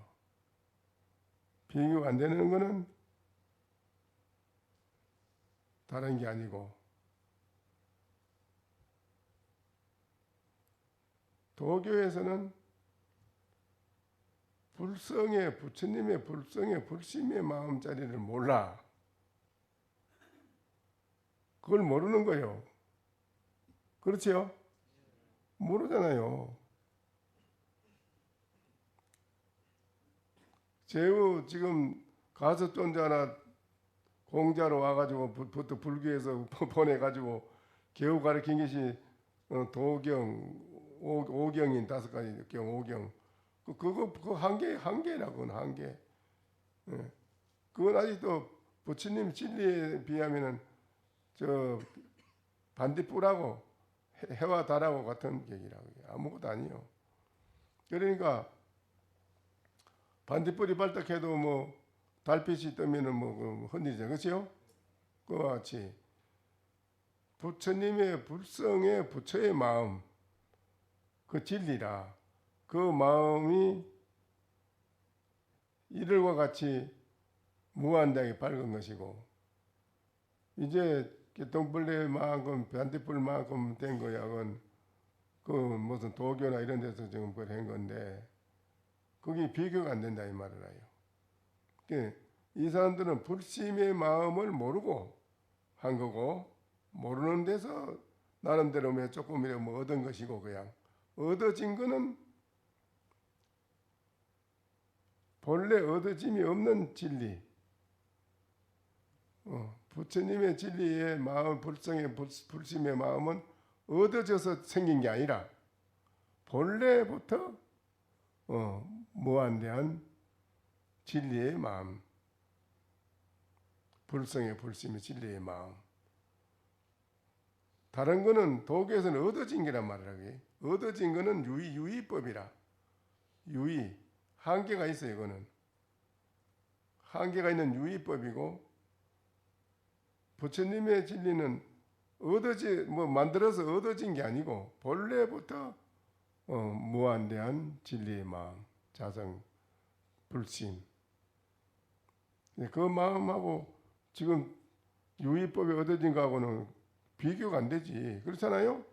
비교가 안 되는 거는 다른 게 아니고 도교에서는 부처님의 불성의 불심의 마음자리를 몰라. 그걸 모르는 거예요. 그렇지요? 모르잖아요. 제우 지금 가섭존자나 공자로 와가지고 부터 불교에서 보내가지고 개우 가르친 것이 도경, 오경인 5가지 경, 오경. 그거 한계라고, 그건 한계. 예. 그건 아직도 부처님 진리에 비하면은 저 반딧불하고 해와 달하고 같은 얘기라고. 아무것도 아니요. 그러니까 반딧불이 발딱해도 뭐 달빛이 뜨면은 뭐 흔들리죠. 그렇죠? 그와 같이 부처님의 불성의 부처의 마음, 그 진리라. 그 마음이 이들과 같이 무한하게 밝은 것이고 이제 동벌레만큼 반딧불만큼 된 거야. 그 무슨 도교나 이런 데서 지금 그걸 한 건데 그게 비교가 안 된다 이 말을 해요. 이 사람들은 불심의 마음을 모르고 한 거고 모르는 데서 나름대로 조금이라도 뭐 얻은 것이고 그냥 얻어진 거는 본래 얻어짐이 없는 진리. 부처님의 진리의 마음, 불성의 불심의 마음은 얻어져서 생긴 게 아니라 본래부터 무한대한 진리의 마음, 불성의 불심의 진리의 마음. 다른 거는 도교에서는 얻어진 게란 말을 하게. 얻어진 거는 유의법이라. 유의. 한계가 있어요, 이거는. 한계가 있는 유의법이고, 부처님의 진리는 만들어서 얻어진 게 아니고, 본래부터, 무한대한 진리의 마음, 자성, 불심. 그 마음하고 지금 유의법에 얻어진 거하고는 비교가 안 되지. 그렇잖아요?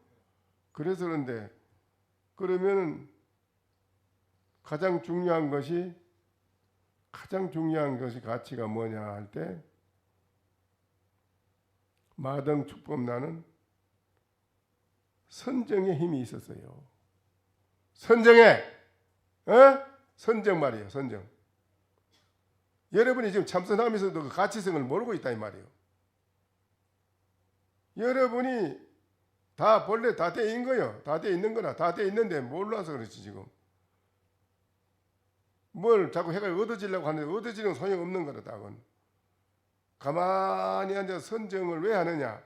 그래서 그런데, 그러면은 가장 중요한 것이 가치가 뭐냐 할 때 마등 축법나는 선정의 힘이 있었어요. 선정해, 선정 말이에요. 선정. 여러분이 지금 참선하면서도 그 가치성을 모르고 있다 이 말이에요. 여러분이 다 본래 다 돼 있는 거예요. 다 돼 있는 거라. 다 돼 있는데 몰라서 그렇지 지금. 뭘 자꾸 해가 얻어지려고 하는데 얻어지는 소용없는 거라. 그건. 가만히 앉아 선정을 왜 하느냐.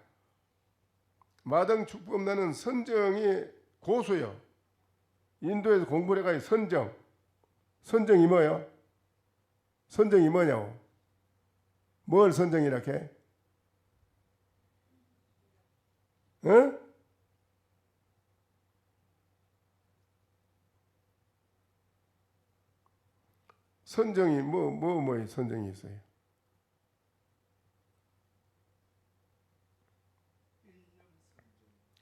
마등 축법나는 선정이 고수요. 인도에서 공부를 해가지고 선정이 뭐예요? 선정이 뭐냐고. 뭘 선정이라 해? 응? 선정이 뭐 선정이 있어요?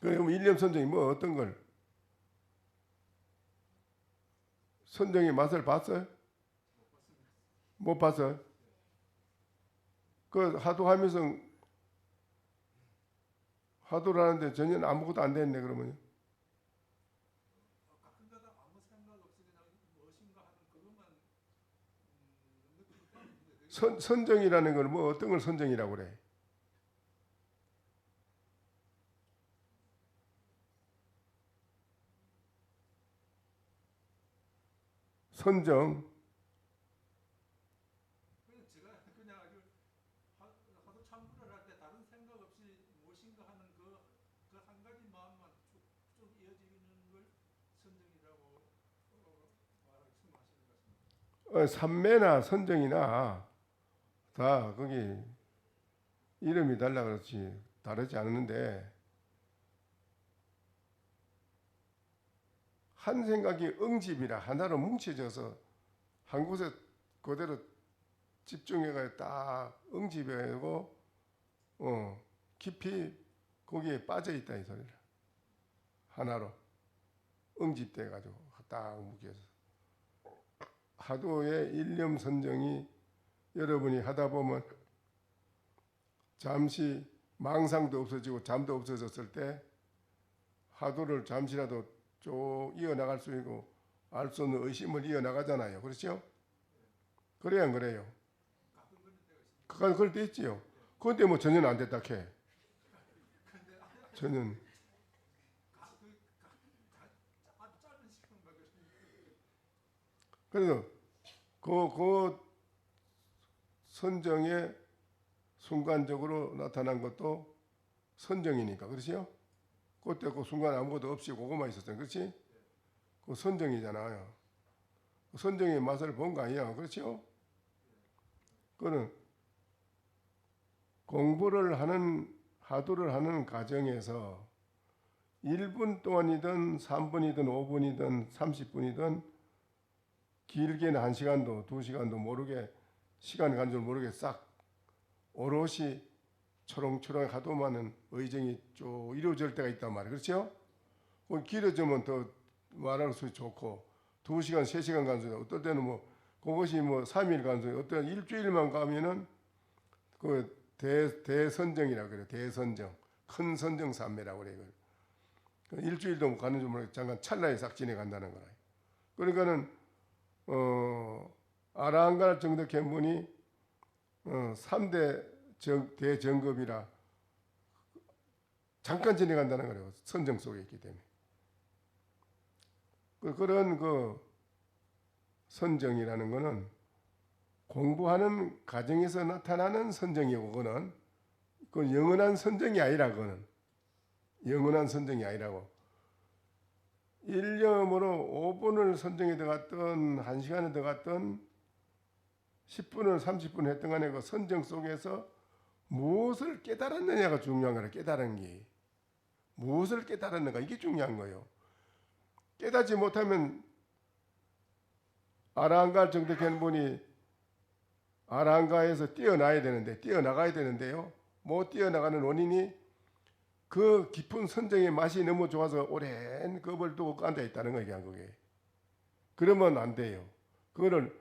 그럼 일념 선정이 뭐 어떤 걸? 선정의 맛을 봤어요? 못 봤어요? 그 하도하면서 하도를 하는데 전혀 아무것도 안 됐네 그러면요. 선정이라는 걸 뭐 어떤 걸 선정이라고 그래? 선정. 제가 그냥 아주 하도 참부를 할 때 다른 생각 없이 무엇인가 하는 그 한 가지 마음만 쭉 이어지는 걸 선정이라고 말씀하시는 것 같습니다. 삼매나 선정이나 다 거기 이름이 달라 그렇지 다르지 않는데 한 생각이 응집이라 하나로 뭉쳐져서 한 곳에 그대로 집중해가 딱 응집해고 깊이 거기에 빠져 있다 이 소리라. 하나로 응집돼 가지고 딱 묶여서 하도의 일념 선정이 여러분이 하다 보면 잠시 망상도 없어지고 잠도 없어졌을 때 하도를 잠시라도 쭉 이어나갈 수 있고 알 수 없는 의심을 이어나가잖아요. 그렇죠? 그래야 안 그래요? 그건 그럴 때 있지요. 그런데 뭐 전혀 안 됐다 해. 전혀. 그래서 그 선정에 순간적으로 나타난 것도 선정이니까 그렇지요? 그때 그 순간 아무것도 없이 그것만 있었어요. 그렇지? 그 선정이잖아요. 선정의 맛을 본 거 아니야. 그렇죠? 그는 공부를 하는 하도를 하는 과정에서 1분 동안이든 3분이든 5분이든 30분이든 길게는 1시간도 2시간도 모르게 시간 간 줄 모르게 싹 오롯이 초롱초롱 하도만은 의정이 쭉 이루어질 때가 있단 말이에요. 그렇죠? 길어지면 더 말할 수 좋고 2시간, 3시간 간 수, 어떨 때는 뭐 그것이 뭐 3일 간 수, 어떤 일주일만 가면은 그 대선정이라고 그래요. 대선정, 큰 선정 삼매라고 그래요. 일주일도 못 가는 줄 모르게 잠깐 찰나에 싹 지내간다는 거라. 그러니까는 아라한갈 정도 견문이 3대 대정급이라 잠깐 지내간다는 거예요. 선정 속에 있기 때문에. 그런 그 선정이라는 거는 공부하는 과정에서 나타나는 선정이고 그거는 그 영원한 선정이 아니라 그거는 영원한 선정이 아니라고. 일념으로 5분을 선정에 들어갔던 1시간에 들어갔던 10분을 30분 했던 간에 그 선정 속에서 무엇을 깨달았느냐가 중요한 거라. 깨달은 게 무엇을 깨달았는가 이게 중요한 거예요. 깨닫지 못하면 아라한가 정도 된 분이 아라한가에서 뛰어나가야 되는데요. 못 뛰어나가는 원인이 그 깊은 선정의 맛이 너무 좋아서 오랜 겁을 두고 앉아 있다는 거예요. 그게 그러면 안 돼요. 그거를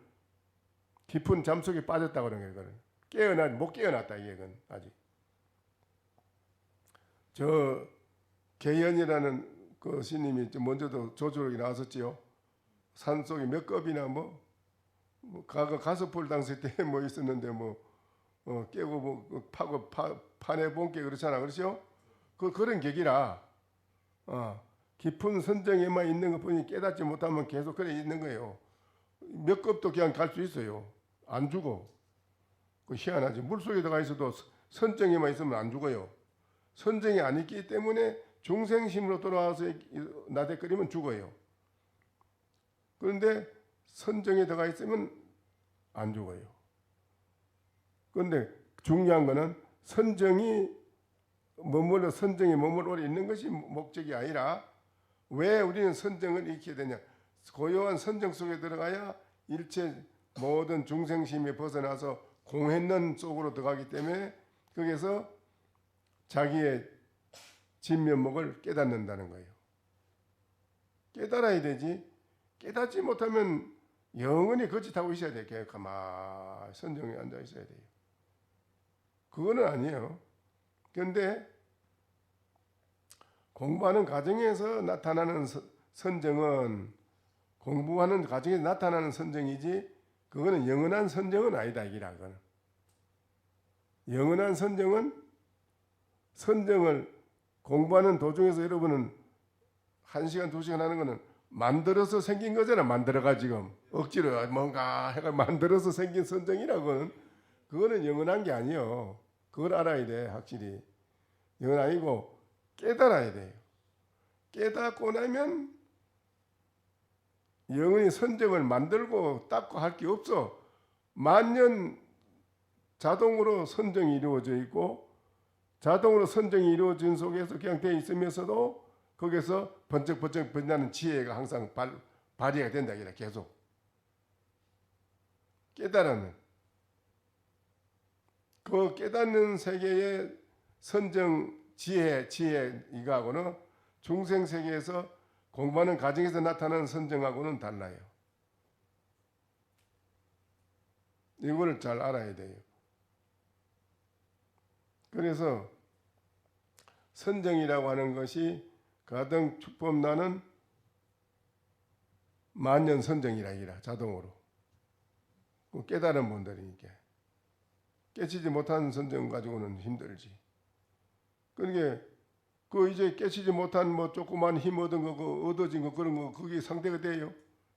깊은 잠 속에 빠졌다 그런 거예요. 그거는 못 깨어났다 이건 아직. 저 개연이라는 그 스님이 먼저도 조주록에 나왔었지요. 산 속에 몇 겁이나 가서풀 당시 때 뭐 있었는데 깨고 파고 파내 본게 그렇잖아, 그렇죠? 그런 계기라 깊은 선정에만 있는 것뿐이 깨닫지 못하면 계속 그래 있는 거예요. 몇 겁도 그냥 갈 수 있어요. 안 죽어. 그 희한하지. 물 속에 들어가 있어도 선정에만 있으면 안 죽어요. 선정이 안 있기 때문에 중생심으로 돌아와서 나대거리면 죽어요. 그런데 선정에 들어가 있으면 안 죽어요. 그런데 중요한 거는 선정에 머물러 오래 있는 것이 목적이 아니라 왜 우리는 선정을 익혀야 되냐. 고요한 선정 속에 들어가야 일체 모든 중생심에 벗어나서 공했는 속으로 들어가기 때문에 거기서 자기의 진면목을 깨닫는다는 거예요. 깨달아야 되지. 깨닫지 못하면 영원히 거짓하고 있어야 돼요. 그냥 가만히 선정에 앉아 있어야 돼요. 그거는 아니에요. 그런데 공부하는 과정에서 나타나는 선정은 공부하는 과정에서 나타나는 선정이지 그거는 영원한 선정은 아니다. 이기라. 그거는. 영원한 선정을 공부하는 도중에서 여러분은 1시간, 2시간 하는 거는 만들어서 생긴 거잖아. 만들어가지고 억지로 뭔가 해가 만들어서 생긴 선정이라고는 그거는 영원한 게 아니요. 그걸 알아야 돼. 확실히. 영원 아니고 깨달아야 돼요. 깨닫고 나면 영원히 선정을 만들고 닦고 할 게 없어. 만년 자동으로 선정이 이루어져 있고 자동으로 선정이 이루어진 속에서 그냥 돼 있으면서도 거기서 번쩍번쩍 번나는 지혜가 항상 발휘가 된다. 계속. 깨달으면. 그 깨닫는 세계의 선정, 지혜 이거하고는 중생 세계에서 공부하는 과정에서 나타나는 선정하고는 달라요. 이거를 잘 알아야 돼요. 그래서 선정이라고 하는 것이 가등 축법나는 만년 선정이라 자동으로 깨달은 분들이니까 깨치지 못한 선정 가지고는 힘들지. 그러니까 그 이제 깨치지 못한 조그만 힘 얻은 거 얻어진 거 그런 거 그게 상대가 돼요.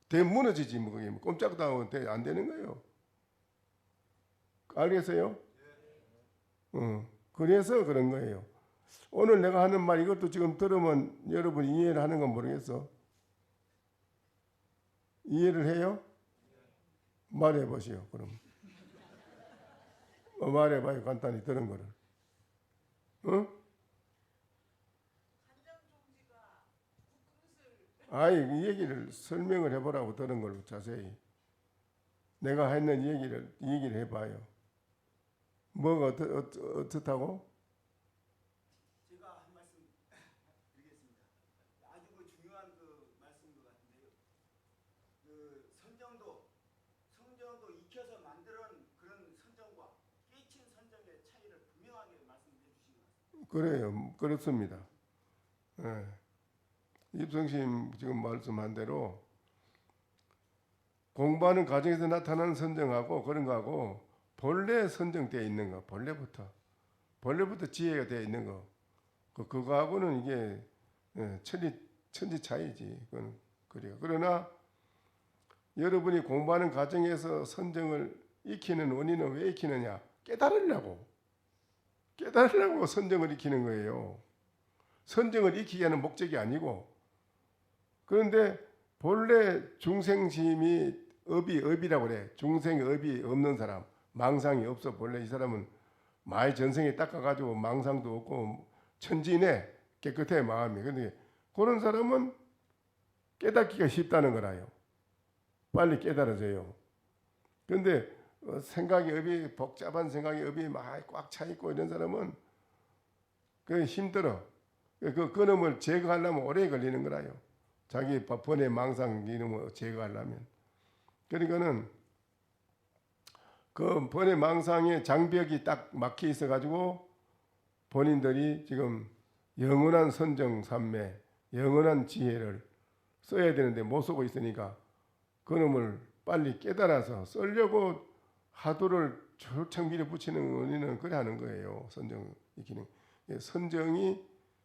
대 무너지지 그게 꼼짝도 안 되는 거예요. 알겠어요? 그래서 그런 거예요. 오늘 내가 하는 말 이것도 지금 들으면 여러분 이해를 하는 건 모르겠어. 이해를 해요? 말해 보시오. 그럼 말해봐요. 간단히 들은 거를. 이 얘기를 설명을 해보라고 들은 걸로 자세히. 내가 했는 이 얘기를 해봐요. 뭐가 어떻다고? 제가 한 말씀 드리겠습니다. 아주 중요한 말씀인 것 같은데요. 선정도 익혀서 만드는 그런 선정과 깨친 선정의 차이를 분명하게 말씀해 주신 것 같습니다. 그래요. 그렇습니다. 네. 입성심 지금 말씀한 대로 공부하는 과정에서 나타나는 선정하고 그런 거하고 본래 선정되어 있는 거, 본래부터 지혜가 되어 있는 거, 그거하고는 이게 천지 차이지. 그건 그래요. 그러나 여러분이 공부하는 과정에서 선정을 익히는 원인은 왜 익히느냐? 깨달으려고 선정을 익히는 거예요. 선정을 익히게 하는 목적이 아니고. 그런데 본래 중생심이 업이라고 그래. 중생의 업이 없는 사람, 망상이 없어. 본래 이 사람은 마의 전생에 닦아가지고 망상도 없고 천진해 깨끗해 마음이. 근데 그런 사람은 깨닫기가 쉽다는 거라요. 빨리 깨달아져요. 그런데 생각의 업이 복잡한 생각의 업이 많이 꽉 차 있고 이런 사람은 그 힘들어. 그 놈을 제거하려면 오래 걸리는 거라요. 자기 번외 망상 이름을 제거하려면. 그러니까는 그 번외 망상의 장벽이 딱 막혀 있어 가지고 본인들이 지금 영원한 선정 산매, 영원한 지혜를 써야 되는데 못 쓰고 있으니까 그놈을 빨리 깨달아서 쓰려고 하도를 조창 밀어붙이는 원인은 그래 하는 거예요. 선정 익히는 선정이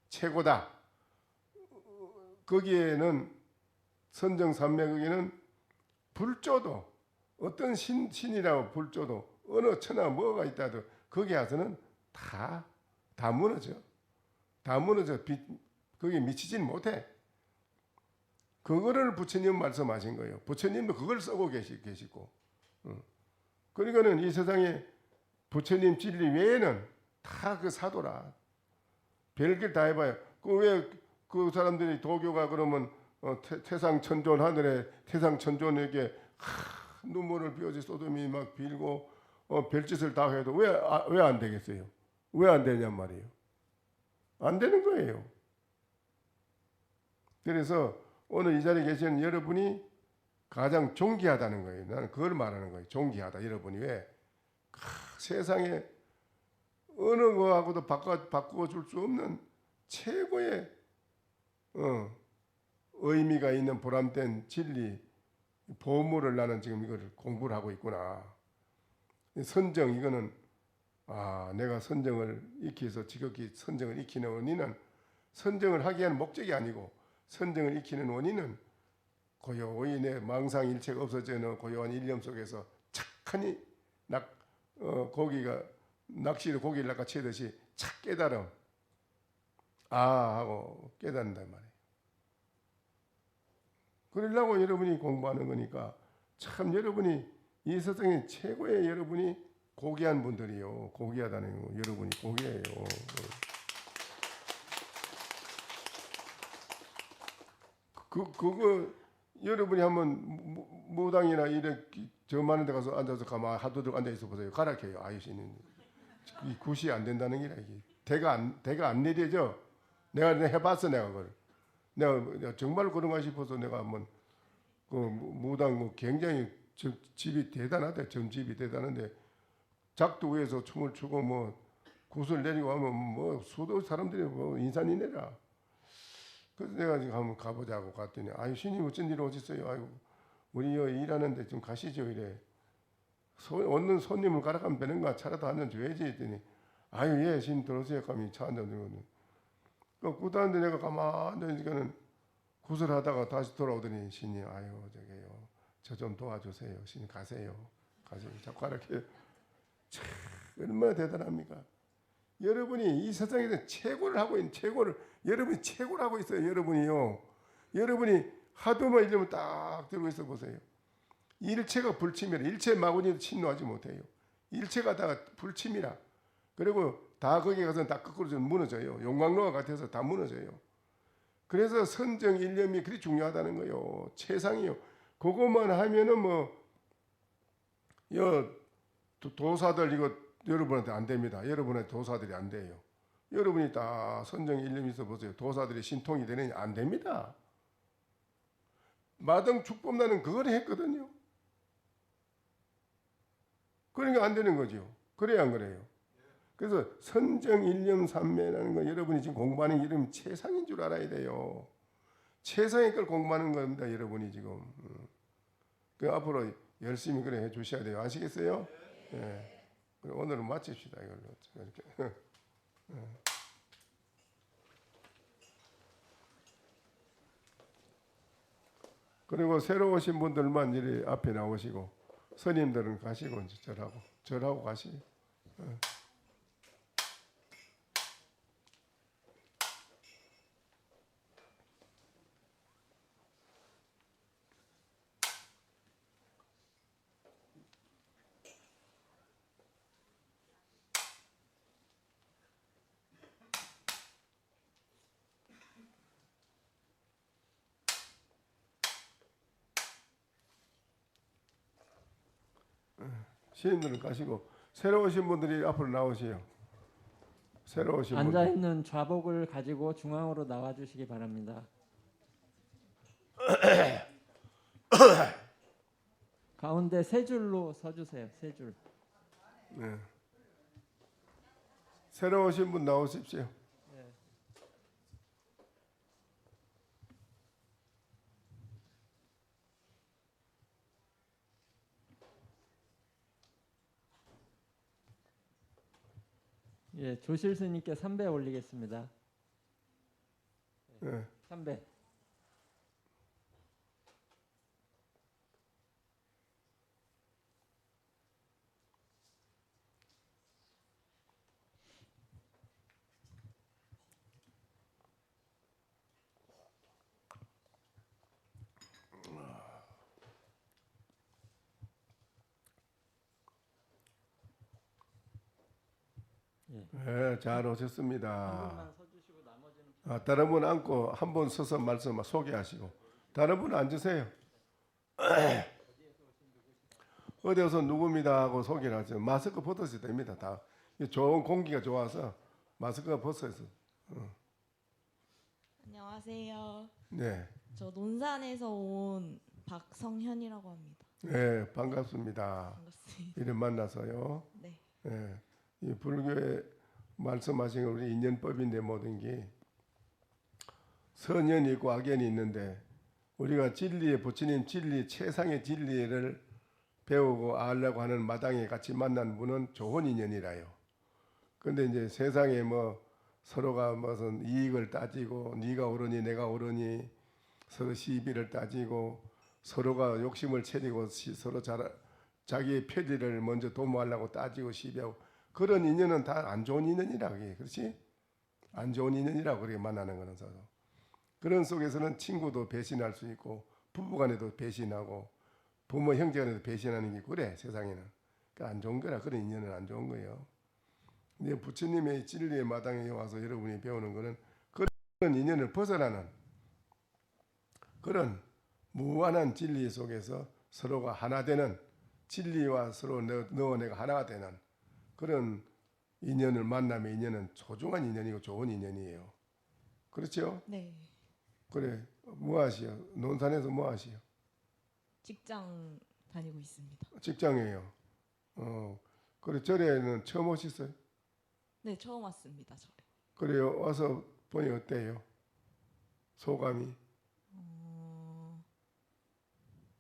최고다. 거기에는 선정 산매 거기는 불조도 어떤 신이라고 불조도 어느 천하 뭐가 있다도 거기 와서는 다 무너져. 다 무너져. 거기에 미치지는 못해. 그거를 부처님 말씀하신 거예요. 부처님도 그걸 쓰고 계시고. 그러니까는 이 세상에 부처님 진리 외에는 다 그 사도라. 별길 다 해봐요. 왜 그 사람들이 도교가 그러면 태상천존 하늘에 태상천존에게 눈물을 비어지 소돔이 막 빌고 별짓을 다 해도 왜 안 되겠어요? 왜 안 되냔 말이에요. 안 되는 거예요. 그래서 오늘 이 자리에 계시는 여러분이 가장 존귀하다는 거예요. 나는 그걸 말하는 거예요. 존귀하다. 여러분이 왜? 세상에 어느 거하고도 바꾸어 줄 수 없는 최고의 의미가 있는 보람된 진리 보물을 나는 지금 이걸 공부를 하고 있구나. 선정 이거는 내가 선정을 익혀서 지극히 선정을 익히는 원인은 선정을 하기 위한 목적이 아니고 선정을 익히는 원인은 고요히 내 망상 일체가 없어지는 고요한 일념 속에서 착하니 고기가 낚시로 고기를 낚아채듯이 착 깨달음 하고 깨닫는단 말이에요. 그러려고 여러분이 공부하는 거니까 참 여러분이 이 세상에 최고의 여러분이 고귀한 분들이요. 고귀하다는 거 여러분이 고귀해요. 그거 여러분이 한번 무당이나 이렇게 저 많은 데 가서 앉아서 가만 하도록 앉아 있어 보세요. 가락해요. 아유씨는 이 굿이 안 된다는 게 이게 대가 안 내려져. 내가 해봤어 내가 그걸. 내가 정말 그런가 싶어서 내가 한번 그 무당 굉장히 집이 대단하대. 점집이 대단한데 작두 위에서 춤을 추고 뭐 굿을 내리고 하면 뭐 수도 사람들이 뭐 인산이 내라. 그래서 내가 지금 한번 가보자고 갔더니 아유 신님 어쩐 일 오셨어요? 아유 우리 여기 일하는데 좀 가시죠 이래. 얻는 손님을 가락하면 되는가 차라도 한 잔 줘야지 했더니 아유 예 신 들어오세요. 감히 차 한 잔 들거든. 그 굿하는데 내가 가만히 앉으니까는 굿을 하다가 다시 돌아오더니 신이 아유 저게요 저 좀 도와주세요. 신이 가세요. 자꾸 가락해요. 참 얼마나 대단합니까? 여러분이 이 세상에서 최고를 하고 있는 여러분이 최고를 하고 있어요. 여러분이요. 여러분이 하도만 이러면 딱 들고 있어 보세요. 일체가 불침이라. 일체 마구니도 침노하지 못해요. 일체가 다 불침이라. 그리고 다 거기 가서 다 거꾸로 좀 무너져요. 용광로와 같아서 다 무너져요. 그래서 선정 일념이 그리 중요하다는 거예요. 최상이요. 그것만 하면은 도사들 이거 여러분한테 안 됩니다. 여러분의 도사들이 안 돼요. 여러분이 다 선정 일념이 있어 보세요. 도사들이 신통이 되느냐 안 됩니다. 마등 축법 나는 그걸 했거든요. 그러니까 안 되는 거죠. 그래야 안 그래요. 그래서 선정 일념 삼매라는 거 여러분이 지금 공부하는 이름이 최상인 줄 알아야 돼요. 최상의 걸 공부하는 겁니다. 여러분이 지금. 그 앞으로 열심히 그래 해 주셔야 돼요. 아시겠어요? 예. 오늘은 마칩시다 이걸로. 이렇게. 그리고 새로 오신 분들만 이리 앞에 나오시고 스님들은 가시고 이제 절하고 가시. 시인들은 가시고 새로 오신 분들이 앞으로 나오시요. 새로 오신 앉아 분들. 있는 좌복을 가지고 중앙으로 나와 주시기 바랍니다. 가운데 세 줄로 서주세요. 세 줄. 네. 새로 오신 분 나오십시오. 예, 조실스님께 3배 올리겠습니다. 네. 3배. 네, 잘 오셨습니다. 한 분만 서주시고 나머지는 다른 분 앉고 한 분 서서 말씀 소개하시고 다른 분 앉으세요. 어디서 누굽니다 하고 소개를 하세요. 마스크 벗으셔도 됩니다. 다 좋은 공기가 좋아서 마스크가 벗어서. 안녕하세요. 네, 저 논산에서 온 박성현이라고 합니다. 네, 반갑습니다. 반갑습니다. 이름 만나서요. 네. 네, 이 불교에 말씀하신 우리 인연법인데 모든 게 선연이 있고 악연이 있는데 우리가 진리에 부처님 진리 최상의 진리를 배우고 알려고 하는 마당에 같이 만난 분은 좋은 인연이라요. 근데 이제 세상에 뭐 서로가 무슨 이익을 따지고 네가 옳으니 내가 옳으니 서로 시비를 따지고 서로가 욕심을 채리고 서로 자기의 편리를 먼저 도모하려고 따지고 시비하고 그런 인연은 다 안 좋은 인연이라고 해. 그렇지? 안 좋은 인연이라고 그렇게 만나는 거는 서로. 그런 속에서는 친구도 배신할 수 있고 부부간에도 배신하고 부모 형제간에도 배신하는 게 그래 세상에는. 그러니까 안 좋은 거라. 그런 인연은 안 좋은 거예요. 근데 부처님의 진리의 마당에 와서 여러분이 배우는 거는 그런 인연을 벗어나는 그런 무한한 진리 속에서 서로가 하나 되는 진리와 서로 너와 내가 하나가 되는 그런 인연을 만남의 인연은 소중한 인연이고 좋은 인연이에요. 그렇죠? 네. 그래. 뭐 하시요? 논산에서 뭐 하시요? 직장 다니고 있습니다. 직장이에요. 그래 절에는 처음 오셨어요? 네, 처음 왔습니다. 저래. 그래요. 와서 보니 어때요? 소감이?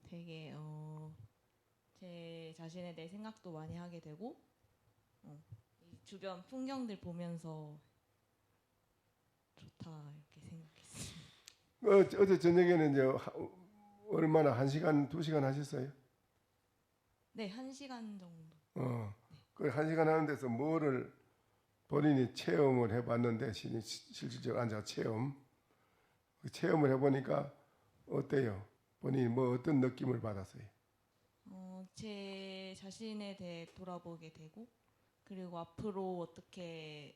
되게 제 자신에 대해 생각도 많이 하게 되고 이 주변 풍경들 보면서 좋다 이렇게 생각했어요. 어제 저녁에는 이제 얼마나 1시간, 2시간 하셨어요? 네, 1시간 정도. 그 1시간 하는 데서 뭐를 본인이 체험을 해봤는데 실질적으로 앉아 체험을 해보니까 어때요? 본인이 뭐 어떤 느낌을 받았어요? 제 자신에 대해 돌아보게 되고 그리고 앞으로 어떻게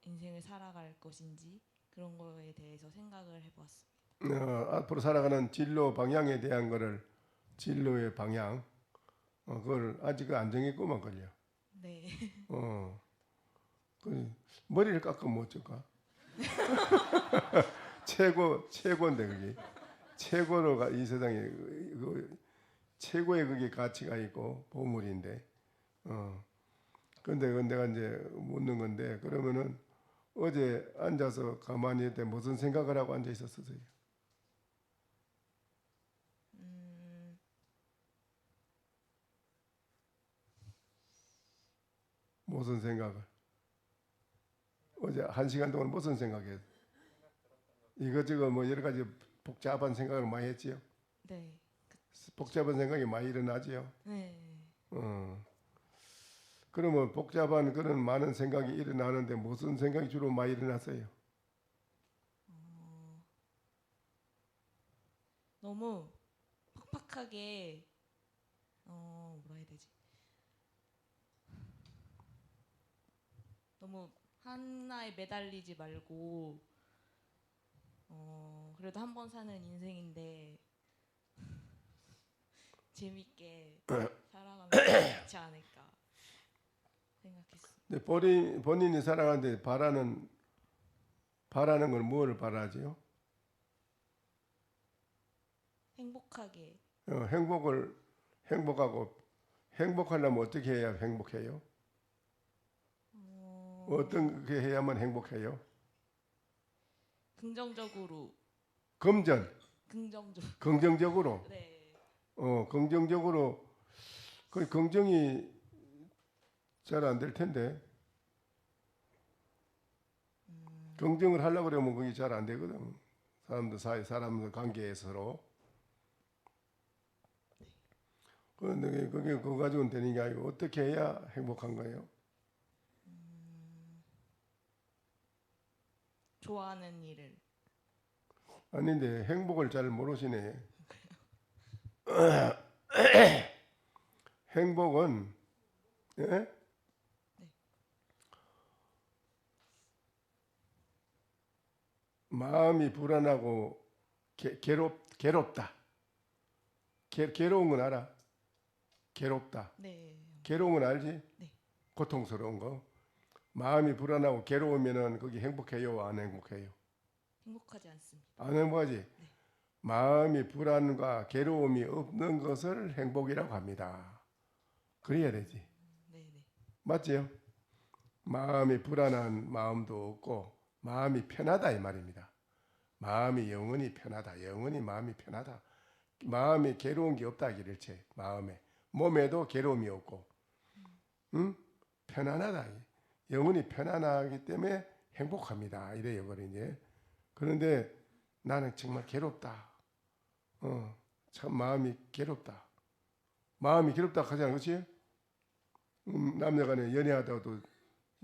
인생을 살아갈 것인지 그런 거에 대해서 생각을 해보았습니다. 앞으로 살아가는 진로 방향에 대한 거를 진로의 방향 그걸 아직 안 정했구만 걸려. 네. 그 머리를 깎으면 어쩔까? 최고인데 그게 최고로가 이 세상에 최고의 그게 가치가 있고 보물인데. 근데 내가 이제 묻는 건데 그러면은 어제 앉아서 가만히 있을 때 무슨 생각을 하고 앉아 있었어요? 무슨 생각을? 어제 1시간 동안 무슨 생각했어요? 이거저거 뭐 여러 가지 복잡한 생각을 많이 했지요? 네. 복잡한 생각이 많이 일어나지요? 네. 그러면 복잡한 그런 많은 생각이 일어나는데 무슨 생각이 주로 많이 일어났어요? 너무 팍팍하게 뭐라 해야 되지? 너무 하나에 매달리지 말고 그래도 한 번 사는 인생인데 재밌게 살아가면 좋지 않을까 생각했어요. 근데 본인이 살아가는데 바라는 건 무엇을 바라지요? 행복하게 행복하려면 어떻게 해야 행복해요? 어떻게 해야만 행복해요? 긍정적으로 긍정적으로. 네. 긍정적으로. 그 긍정이 잘 안 될 텐데. 긍정을 하려고 그러면 그게 잘 안 되거든. 사람들 사이, 사람들 관계에서 서로. 그런데 그게 그거 가지고는 되는 게 아니고 어떻게 해야 행복한 거예요? 좋아하는 일을 아닌데 행복을 잘 모르시네. 행복은 예? 마음이 불안하고 괴롭다. 괴로운 건 알아? 괴롭다. 네. 괴로운 건 알지? 네. 고통스러운 거. 마음이 불안하고 괴로우면은 거기 행복해요? 안 행복해요? 행복하지 않습니다. 안 행복하지? 마음이 불안과 괴로움이 없는 것을 행복이라고 합니다. 그래야 되지. 네네. 맞지요? 마음이 불안한 마음도 없고 마음이 편하다 이 말입니다. 마음이 영원히 편하다. 영원히 마음이 편하다. 마음에 괴로운 게 없다 이를체. 마음에. 몸에도 괴로움이 없고 편안하다. 영원히 편안하기 때문에 행복합니다. 이래요. 이제. 그런데 나는 정말 괴롭다. 참 마음이 괴롭다. 마음이 괴롭다 하잖아. 그렇지? 남녀간에 연애하다가도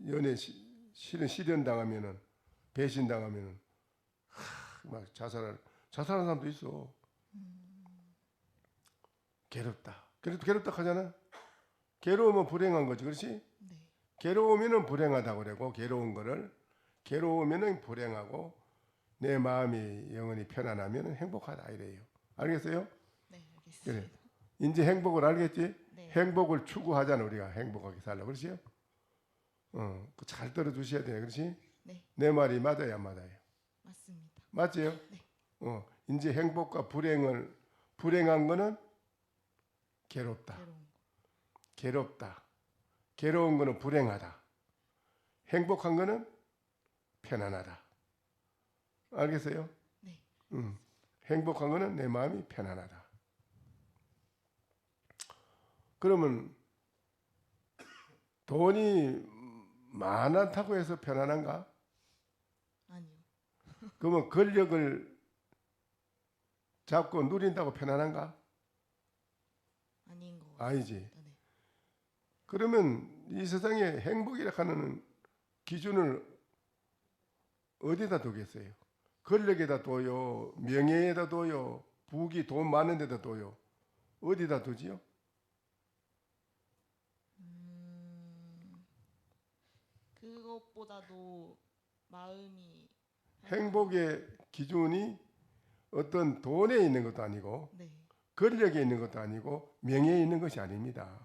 연애 실현 당하면은 배신 당하면은 막 자살하는 사람도 있어. 괴롭다 하잖아. 괴로우면 불행한 거지. 그렇지? 네. 괴로우면은 불행하다고 그러고 괴로우면은 불행하고 내 마음이 영원히 편안하면은 행복하다 이래요. 알겠어요? 네, 알겠습니다. 그래. 이제 행복을 알겠지? 네. 행복을 추구하잖아. 우리가 행복하게 살려고. 그렇지요? 잘 들어주셔야 돼요. 그렇지? 네. 내 말이 맞아요, 안 맞아요? 맞습니다. 맞지요? 네. 이제 행복과 불행한 거는 괴롭다. 괴롭다. 괴로운 거는 불행하다. 행복한 거는 편안하다. 알겠어요? 네. 행복한 거는 내 마음이 편안하다. 그러면 돈이 많다고 해서 편안한가? 아니요. 그러면 권력을 잡고 누린다고 편안한가? 아닌 것 같습니다. 아니지. 네. 그러면 이 세상에 행복이라 하는 기준을 어디다 두겠어요? 권력에다 둬요? 명예에다 둬요? 부귀 돈 많은 데다 둬요? 어디다 두지요? 그것보다도 마음이 행복의 기준이 어떤 돈에 있는 것도 아니고 네. 권력에 있는 것도 아니고 명예에 있는 것이 아닙니다.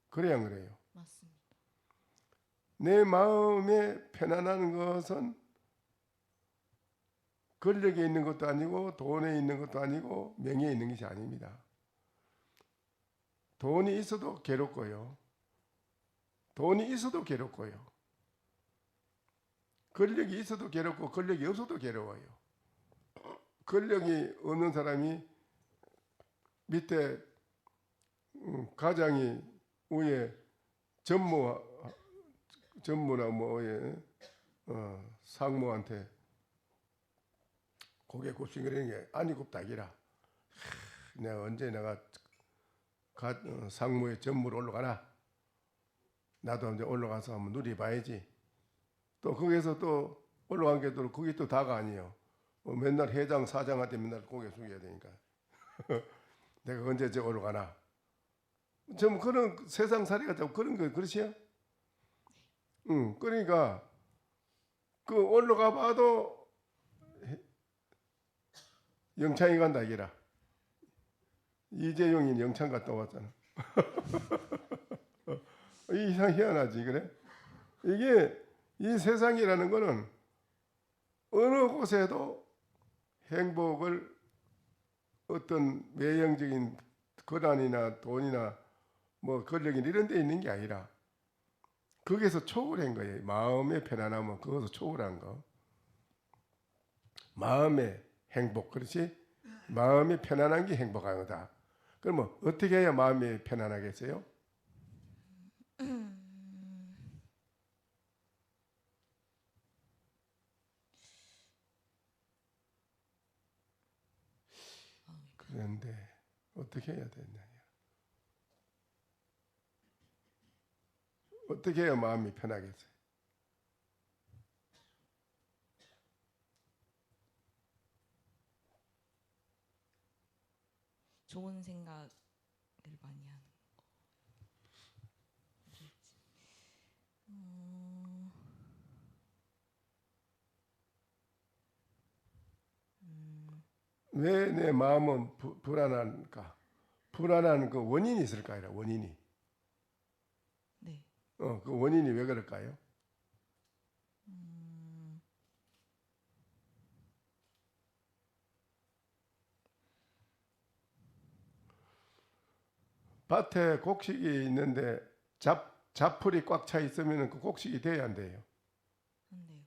그래야 안 그래요? 맞습니다. 내 마음에 편안한 것은 권력에 있는 것도 아니고 돈에 있는 것도 아니고 명예에 있는 것이 아닙니다. 돈이 있어도 괴롭고요. 돈이 있어도 괴롭고요. 권력이 있어도 괴롭고 권력이 없어도 괴로워요. 권력이 없는 사람이 밑에 가장이 위에 전무나 뭐에 상무한테 고개 굽신거리는 게 아니 굽다기라. 내가 언제 상무의 전무로 올라가나? 나도 이제 올라가서 한번 누려봐야지. 또 거기에서 또 올라간 게 또 그게 또 다가 아니에요. 맨날 회장 사장한테 맨날 고개 숙여야 되니까. 내가 언제 저 올라가나? 좀 그런 세상살이가 좀 그런 거 그렇지요? 그러니까 그 올라가 봐도 영창이 간다 이기라. 이재용이 영창 갔다 왔잖아. 이상 희한하지 그래? 이게 이 세상이라는 거는 어느 곳에도 행복을 어떤 외형적인 권한이나 돈이나 뭐 권력이나 이런 데 있는 게 아니라 거기에서 초월한 거예요. 마음의 편안함은 그것을 초월한 거. 마음의 행복, 그렇지? 마음이 편안한 게 행복한 거다. 그러면 어떻게 해야 마음이 편안하겠어요? 그런데 어떻게 해야 되냐? 어떻게 해야 마음이 편하겠어요? 좋은 생각을 많이 하는 거. 뭐지? 왜 내 마음은 불안한가? 불안한 그 원인이 있을까요? 원인이. 네. 그 원인이 왜 그럴까요? 밭에 곡식이 있는데 잡풀이 꽉 차 있으면 그 곡식이 돼야 안 돼요. 안 돼요.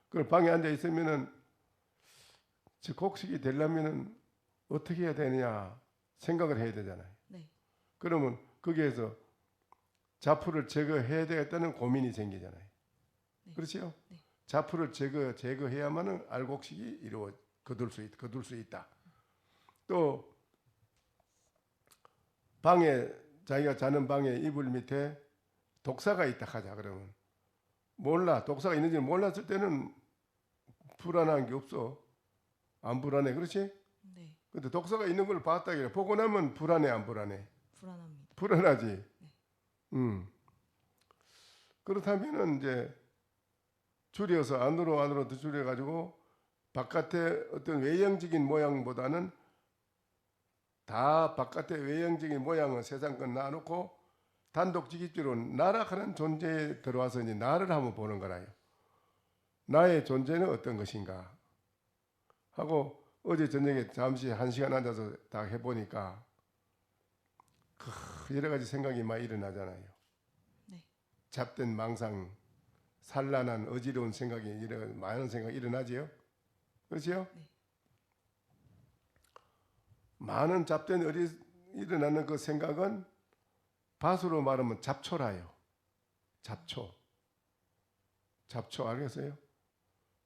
그걸 방에 앉아 있으면은 저 곡식이 되려면은 어떻게 해야 되느냐 생각을 해야 되잖아요. 네. 그러면 거기에서 잡풀을 제거해야 되겠다는 고민이 생기잖아요. 네. 그렇죠? 네. 잡풀을 제거해야만은 알곡식이 거둘 수 있다. 또 방에 자기가 자는 방에 이불 밑에 독사가 있다 하자. 그러면 몰라, 독사가 있는지 몰랐을 때는 불안한 게 없어. 안 불안해, 그렇지? 네. 근데 독사가 있는 걸 봤다 그래. 보고 나면 불안해, 안 불안해? 불안합니다. 불안하지. 네. 그렇다면은 이제 줄여서 안으로 더 줄여가지고 바깥에 어떤 외형적인 모양보다는 다 바깥의 외형적인 모양은 세상 건 놔놓고 단독직입적으로 나락하는 존재에 들어와서 이제 나를 한번 보는 거라요. 나의 존재는 어떤 것인가 하고 어제 저녁에 잠시 1시간 앉아서 다 해보니까 여러 가지 생각이 많이 일어나잖아요. 네. 잡된 망상, 산란한 어지러운 생각이 많은 생각이 일어나지요. 그렇죠? 네. 많은 잡된 일어나는 그 생각은 밭으로 말하면 잡초라요. 잡초 알겠어요?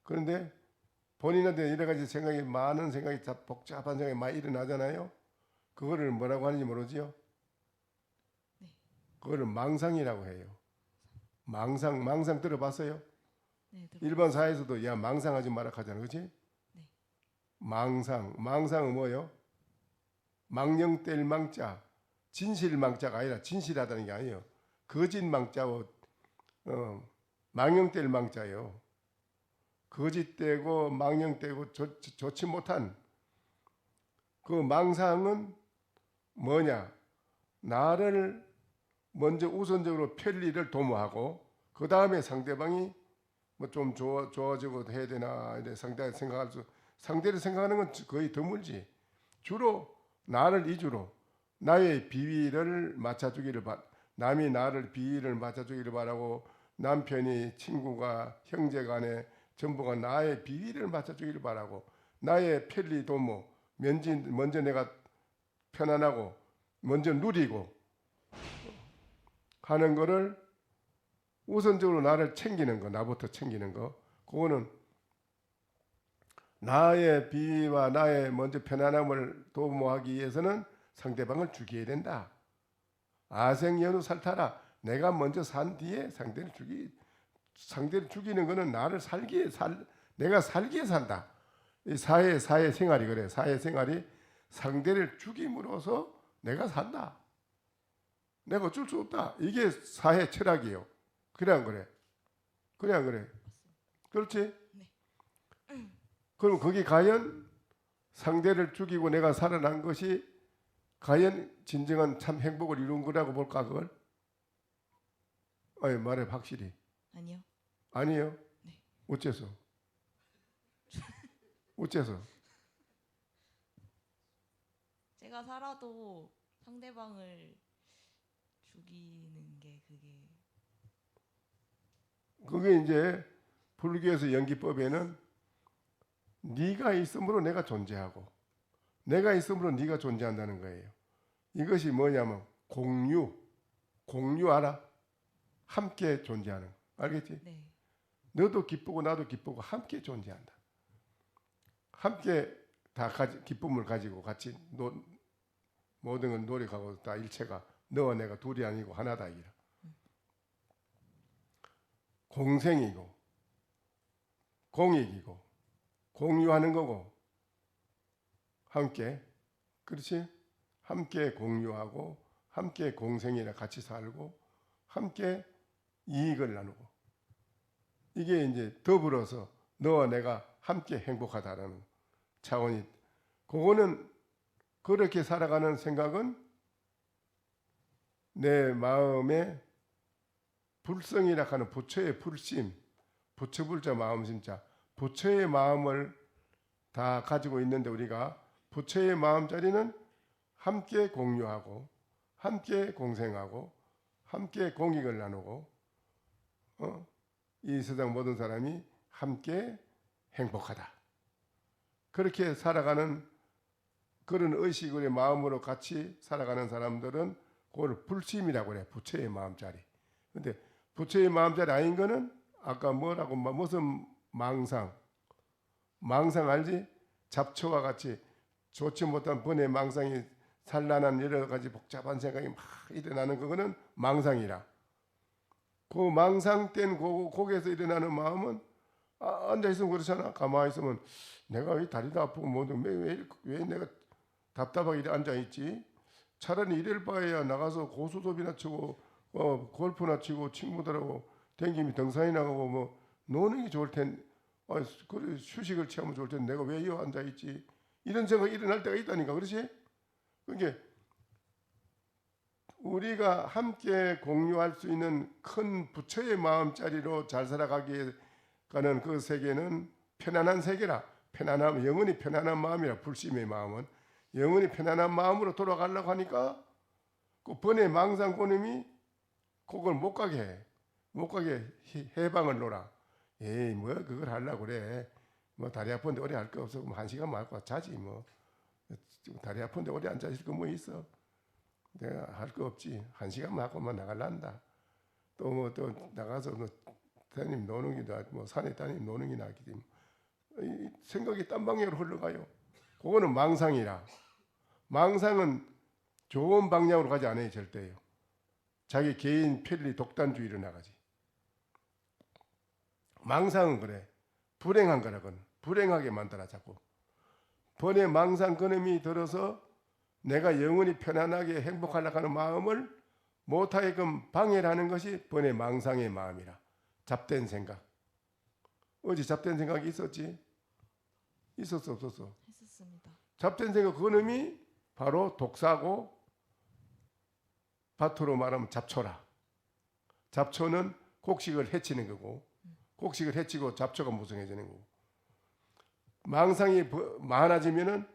그런데 본인한테 여러 가지 생각이 많은 생각이 복잡한 생각이 많이 일어나잖아요. 그거를 뭐라고 하는지 모르지요? 네. 그거를 망상이라고 해요. 망상 들어봤어요? 네. 일반 사회에서도 야 망상하지 마라 하잖아, 그렇지? 네. 망상은 뭐예요? 망령뗄 망자, 진실망자가 아니라 진실하다는 게 아니에요. 거짓망자고 망령뗄 망자예요. 거짓되고 망령되고 좋지 못한 그 망상은 뭐냐? 나를 먼저 우선적으로 편리를 도모하고 그 다음에 상대방이 뭐 좀 좋아지고 해야 되나 이래 상대를 생각하는 건 거의 드물지. 주로 나를 이주로 나의 비위를 맞춰주기를 남이 나를 비위를 맞춰주기를 바라고 남편이 친구가 형제간에 전부가 나의 비위를 맞춰주기를 바라고 나의 편리 도모 먼저 내가 편안하고 먼저 누리고 하는 거를 우선적으로 나를 챙기는 거, 나부터 챙기는 거, 그거는 나의 비위와 나의 먼저 편안함을 도모하기 위해서는 상대방을 죽여야 된다. 아생연우 살타라. 내가 먼저 산 뒤에 상대를 죽이는 거는 내가 살기에 산다. 이 사회 생활이 그래. 사회 생활이 상대를 죽임으로써 내가 산다. 내가 어쩔 수 없다. 이게 사회 철학이에요. 그래 안 그래? 그래 안 그래? 그렇지? 네. 그럼 거기 과연 상대를 죽이고 내가 살아난 것이 과연 진정한 참 행복을 이룬 거라고 볼까 그걸? 아니 말해 확실히. 아니요. 아니에요. 네. 내가 살아도 상대방을 죽이는 게 그게 이제 불교에서 연기법에는 네가 있으므로 내가 존재하고 내가 있으므로 네가 존재한다는 거예요. 이것이 뭐냐면 공유 알아? 함께 존재하는 거. 알겠지? 네. 너도 기쁘고 나도 기쁘고 함께 존재한다. 함께 다 기쁨을 가지고 같이 모든 걸 노력하고 다 일체가 너와 내가 둘이 아니고 하나다 이라. 공생이고 공익이고 공유하는 거고 함께 그렇지? 함께 공유하고 함께 공생이라 같이 살고 함께 이익을 나누고 이게 이제 더불어서 너와 내가 함께 행복하다라는 차원이 그거는 그렇게 살아가는 생각은 내 마음에 불성이라 하는 부처의 불심 부처불자 마음심자 부처의 마음을 다 가지고 있는데 우리가 부처의 마음자리는 함께 공유하고 함께 공생하고 함께 공익을 나누고 이 세상 모든 사람이 함께 행복하다. 그렇게 살아가는 그런 의식의 마음으로 같이 살아가는 사람들은 그걸 불심이라고 그래. 부처의 마음자리. 근데 부처의 마음자리 아닌 거는 아까 뭐라고 무슨 망상 알지? 잡초와 같이 좋지 못한 번의 망상이 산란한 여러 가지 복잡한 생각이 막 일어나는 그거는 망상이라. 그 망상된 거기에서 일어나는 마음은 앉아 있으면 그렇잖아. 가만히 있으면 내가 왜 다리도 아프고 뭐든 왜 내가 답답하게 이래 앉아 있지? 차라리 이럴 바에야 나가서 고수톱이나 치고 골프나 치고 친구들하고 댕기면 등산이나 가고 뭐 노는 게 좋을 텐데 그래 휴식을 취하면 좋을 텐데 내가 왜 여기 앉아 있지? 이런 생각이 일어날 때가 있다니까. 그렇지? 그러니까 우리가 함께 공유할 수 있는 큰 부처의 마음자리로 잘 살아가기 가는 그 세계는 편안한 세계라. 편안함, 영원히 편안한 마음이라. 불심의 마음은 영원히 편안한 마음으로 돌아가려고 하니까 그 번의 망상권음이 그걸 못 가게 해. 못 가게 해방을 놓라. 에이 뭐 그걸 하려고 그래. 뭐 다리 아픈데 오래 할 거 없어. 뭐 1시간 말고 자지 뭐. 다리 아픈데 오래 앉아 있을 거 뭐 있어. 내가 할 거 없지. 1시간만 하고만 나갈란다. 또 뭐 또 나가서 뭐 따님 노는 게 뭐 산에 따님 노는 게 나기 때문에 생각이 딴 방향으로 흘러가요. 그거는 망상이라. 망상은 좋은 방향으로 가지 않아요. 절대요. 자기 개인 편리 독단주의로 나가지. 망상은 그래. 불행한 거라거든. 불행하게 만들어 자꾸. 번의 망상 그놈이 들어서 내가 영원히 편안하게 행복하려고 하는 마음을 못하게끔 방해를 하는 것이 번의 망상의 마음이라. 잡된 생각. 어제 잡된 생각이 있었지? 있었어 없었어? 했었습니다. 잡된 생각 그놈이 바로 독사고 밭으로 말하면 잡초라. 잡초는 곡식을 해치는 거고 곡식을 해치고 잡초가 무성해지는 거고 망상이 많아지면은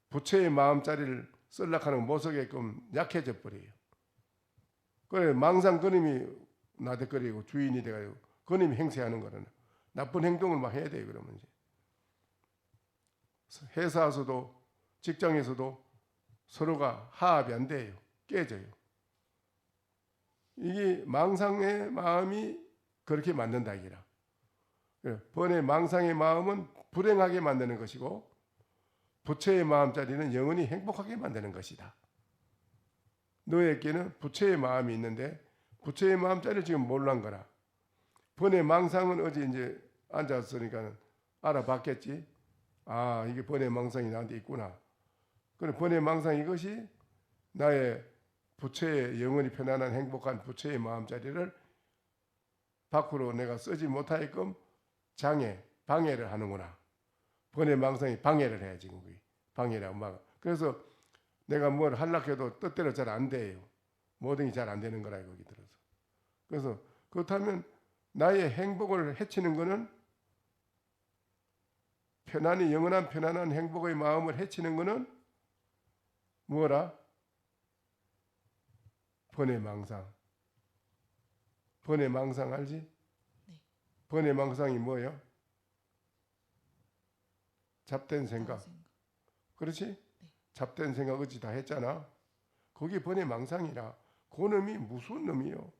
부처의 마음자리를 썰락하는 모석에끔 약해져 버려요. 그래 망상 그놈이 나대거리고 주인이 돼가지고 그놈이 행세하는 거는 나쁜 행동을 막 해야 돼요. 그러면 이제 회사에서도 직장에서도 서로가 화합이 안 돼요. 깨져요. 이게 망상의 마음이 그렇게 만든다 이기라. 번의 망상의 마음은 불행하게 만드는 것이고 부처의 마음자리는 영원히 행복하게 만드는 것이다. 너에게는 부처의 마음이 있는데 부처의 마음자리를 지금 몰란 거라. 번의 망상은 어제 이제 앉았으니까 알아봤겠지. 아 이게 번의 망상이 나한테 있구나. 그래 번의 망상 이것이 나의 부처의 영원히 편안한 행복한 부처의 마음자리를 밖으로 내가 쓰지 못하게끔 방해를 하는구나. 번의 망상이 방해를 해야 지금 그게 방해라고 막. 그래서 내가 뭘 하려고 해도 뜻대로 잘 안 돼요. 모든 게 잘 안 되는 거라 거기 들어서. 그래서 그렇다면 나의 행복을 해치는 거는 영원한 편안한 행복의 마음을 해치는 거는 뭐라? 번외망상. 번외망상 알지? 네. 번외망상이 뭐예요? 잡된 생각. 그렇지? 잡된 생각 어찌 다 했잖아. 그게 번외망상이라. 그 놈이 무서운 놈이요.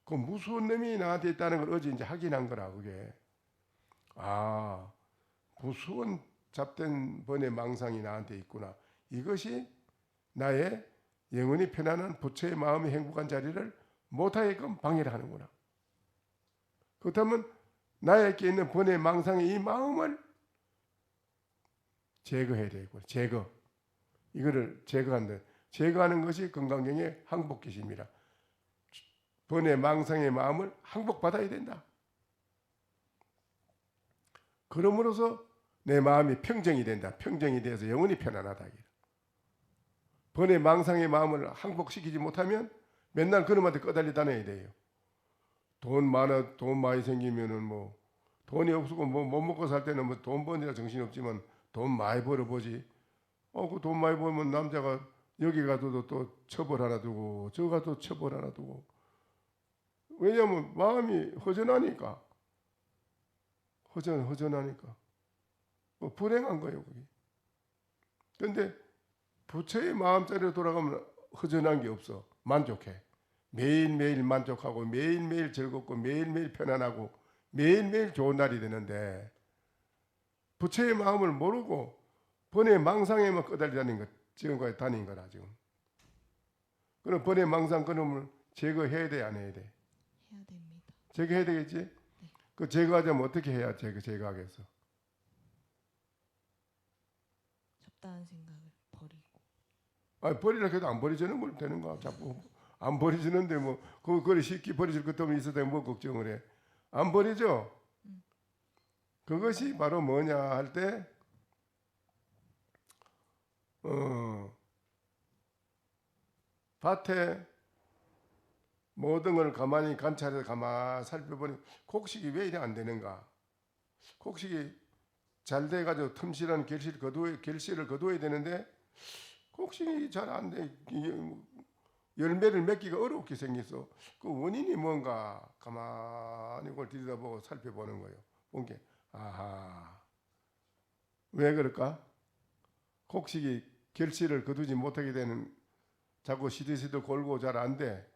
그 무서운 놈이 나한테 있다는 걸 어제 이제 확인한 거라 그게. 아, 무서운 잡된 번외망상이 나한테 있구나. 이것이 나의 영원히 편안한 부처의 마음이 행복한 자리를 못하게끔 방해를 하는구나. 그렇다면 나에게 있는 번외망상의 이 마음을 제거해야 되겠구나. 제거. 이거를 제거한다. 제거하는 것이 건강경의 항복기심이라. 번외망상의 마음을 항복받아야 된다. 그러므로서 내 마음이 평정이 된다. 평정이 돼서 영원히 편안하다. 번외망상의 마음을 항복시키지 못하면 맨날 그놈한테 꺼달리 다녀야 돼요. 돈 많이 생기면은 뭐 돈이 없고 뭐 못 먹고 살 때는 뭐 돈 버니라 정신이 없지만 돈 많이 벌어보지. 그 돈 많이 벌면 남자가 여기 가도 또 처벌 하나 두고 저 가도 처벌 하나 두고. 왜냐하면 마음이 허전하니까. 허전하니까. 뭐 불행한 거예요, 그게. 그런데 부처의 마음자리로 돌아가면 허전한 게 없어. 만족해. 매일매일 만족하고 매일매일 즐겁고 매일매일 편안하고 매일매일 좋은 날이 되는데 부처의 마음을 모르고 번외망상에만 꺼달리다는 것, 지금까지 다닌 거라 지금. 그럼 번외망상 그놈을 제거해야 돼, 안 해야 돼? 해야 됩니다. 제거해야 되겠지? 네. 그 제거하자면 어떻게 해야 제거하겠어? 잡다한 생각을 버리고. 아니, 버리라 해도 안 버리지는 뭘 되는 거야. 자꾸 안 버리지는데 뭐 그걸 쉽게 버리질 것도 있어도 뭐 걱정을 해. 안 버리죠? 그것이 바로 뭐냐 할 때 밭에 모든 걸 가만히 관찰해서 가만히 살펴보니 곡식이 왜 이래 안 되는가? 곡식이 잘 돼가지고 틈실한 결실을 거두어야 되는데 곡식이 잘 안 돼. 열매를 맺기가 어렵게 생겼어. 그 원인이 뭔가 가만히 그걸 들여다보고 살펴보는 거예요. 본 게 아하, 왜 그럴까? 곡식이 결실을 거두지 못하게 되는, 자꾸 시들시들 골고 잘 안 돼.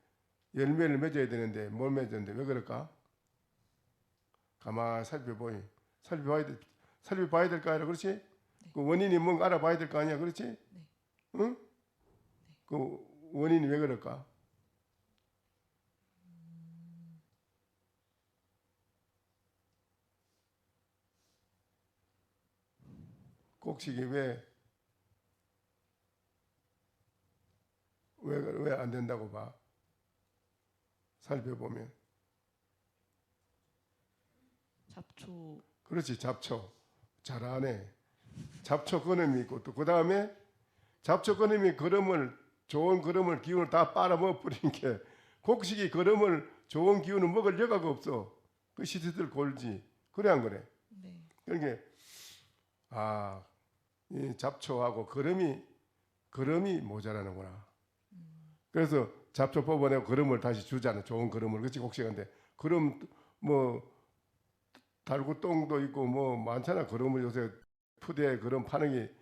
열매를 맺어야 되는데 뭘 맺었는데 왜 그럴까? 가만히 살펴봐야 될 거 아니야, 그렇지? 네. 그 원인이 뭔가 알아봐야 될 거 아니야, 그렇지? 네. 응? 네. 그 원인이 왜 그럴까? 곡식이 왜 안 된다고 봐? 살펴보면. 잡초. 그렇지, 잡초. 잘하네. 잡초 근음이 있고 또 그 다음에 잡초 근음이 좋은 그름을 기운을 다 빨아먹어 버린 게 곡식이 좋은 기운을 먹을 여가가 없어. 그 시트들 골지. 그래 안 그래? 네. 그러니까 이 잡초하고 그름이 모자라는구나. 그래서 잡초 뽑아내고 그름을 다시 주잖아. 좋은 그름을. 그렇지, 곡식한테. 그름 뭐 달고 똥도 있고 뭐 많잖아. 그름을 요새 푸대에 그름 파는 게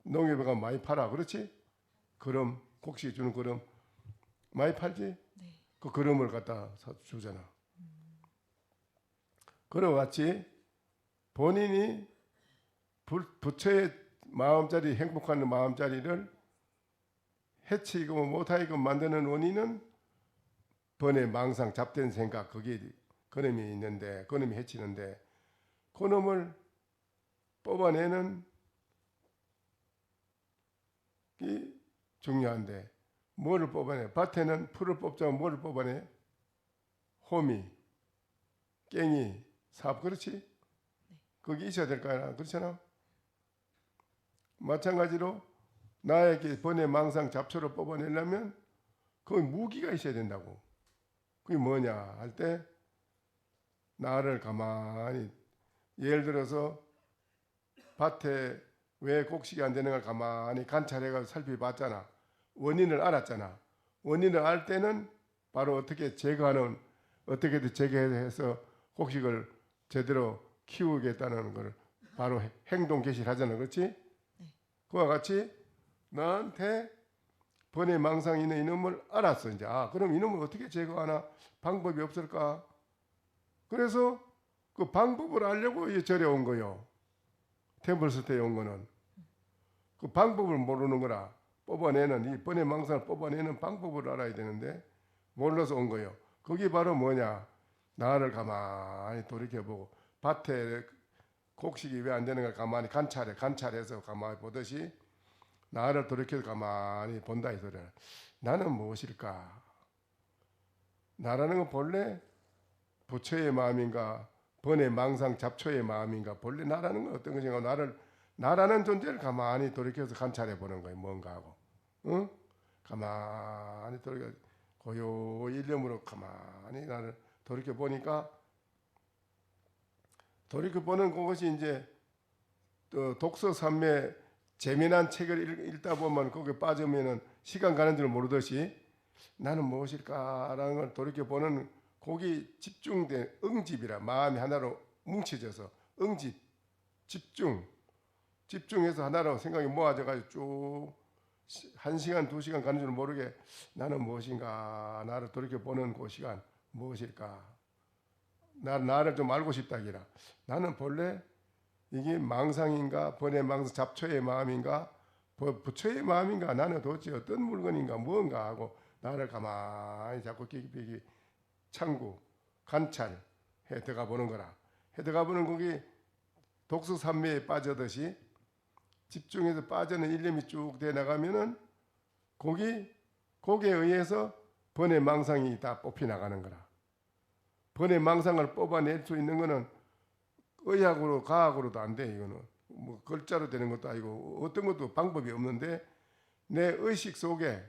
농협에 가면 많이 팔아. 그렇지? 그럼 곡식 주는 그름 많이 팔지? 네. 그 그름을 갖다 주잖아. 그와 같이 본인이 부처의 마음자리, 행복한 마음자리를 해치고 못하게끔 만드는 원인은 번외 망상, 잡된 생각, 거기에 그놈이 있는데, 그놈이 해치는데, 그놈을 뽑아내는 게 중요한데, 뭐를 뽑아내? 밭에는 풀을 뽑자면 뭐를 뽑아내? 호미, 깽이, 삽, 그렇지? 거기 있어야 될 거 아니야, 그렇잖아? 마찬가지로 나에게 번외 망상 잡초를 뽑아내려면 거기 무기가 있어야 된다고. 그게 뭐냐 할 때 나를 가만히, 예를 들어서 밭에 왜 곡식이 안 되는가 가만히 관찰해가지고 살펴봤잖아. 원인을 알았잖아. 원인을 알 때는 바로 어떻게 제거하는, 어떻게든 제거해서 곡식을 제대로 키우겠다는 걸 바로 행동 개시를 하잖아. 그렇지? 그와 같이 나한테 번외 망상이 있는 이놈을 알았어. 이제 그럼 이놈을 어떻게 제거하나 방법이 없을까? 그래서 그 방법을 알려고 이 절에 온 거요. 템플스테이에 온 거는 그 방법을 모르는 거라. 뽑아내는 이 번외 망상을 뽑아내는 방법을 알아야 되는데 몰라서 온 거요. 그게 바로 뭐냐? 나를 가만히 돌이켜보고 밭에 곡식이 왜 안 되는가 가만히 관찰해서 가만히 보듯이 나를 돌이켜서 가만히 본다 이 소리야. 나는 무엇일까? 나라는 건 본래 부처의 마음인가 번외 망상 잡초의 마음인가 본래 나라는 건 어떤 것인가 나라는 존재를 가만히 돌이켜서 관찰해 보는 거예요. 뭔가 하고 응? 가만히 돌이켜 고요히 일념으로 가만히 나를 돌이켜 보니까 돌이켜 보는 그것이 이제 또 독서 삼매 재미난 책을 읽다 보면 거기에 빠지면은 시간 가는 줄 모르듯이 나는 무엇일까라는 걸 돌이켜 보는 거기 집중된 응집이라 마음이 하나로 뭉쳐져서 응집 집중해서 하나로 생각이 모아져가지고 쭉 1시간 2시간 가는 줄 모르게 나는 무엇인가 나를 돌이켜 보는 그 시간 무엇일까 나를 좀 알고 싶다기라 나는 본래 이게 망상인가 번외 망상 잡초의 마음인가 부처의 마음인가 나는 도대체 어떤 물건인가 무언가 하고 나를 가만히 자꾸 깊이 참고 관찰해 들어가 보는 거라 해 들어가 보는 거기 독수산매에 빠져듯이 집중해서 빠져는 일념이 쭉 돼 나가면은 거기에 의해서 번외 망상이 다 뽑혀 나가는 거라. 번외 망상을 뽑아낼 수 있는 거는 의학으로 과학으로도 안 돼. 이거는 뭐 글자로 되는 것도 아니고 어떤 것도 방법이 없는데 내 의식 속에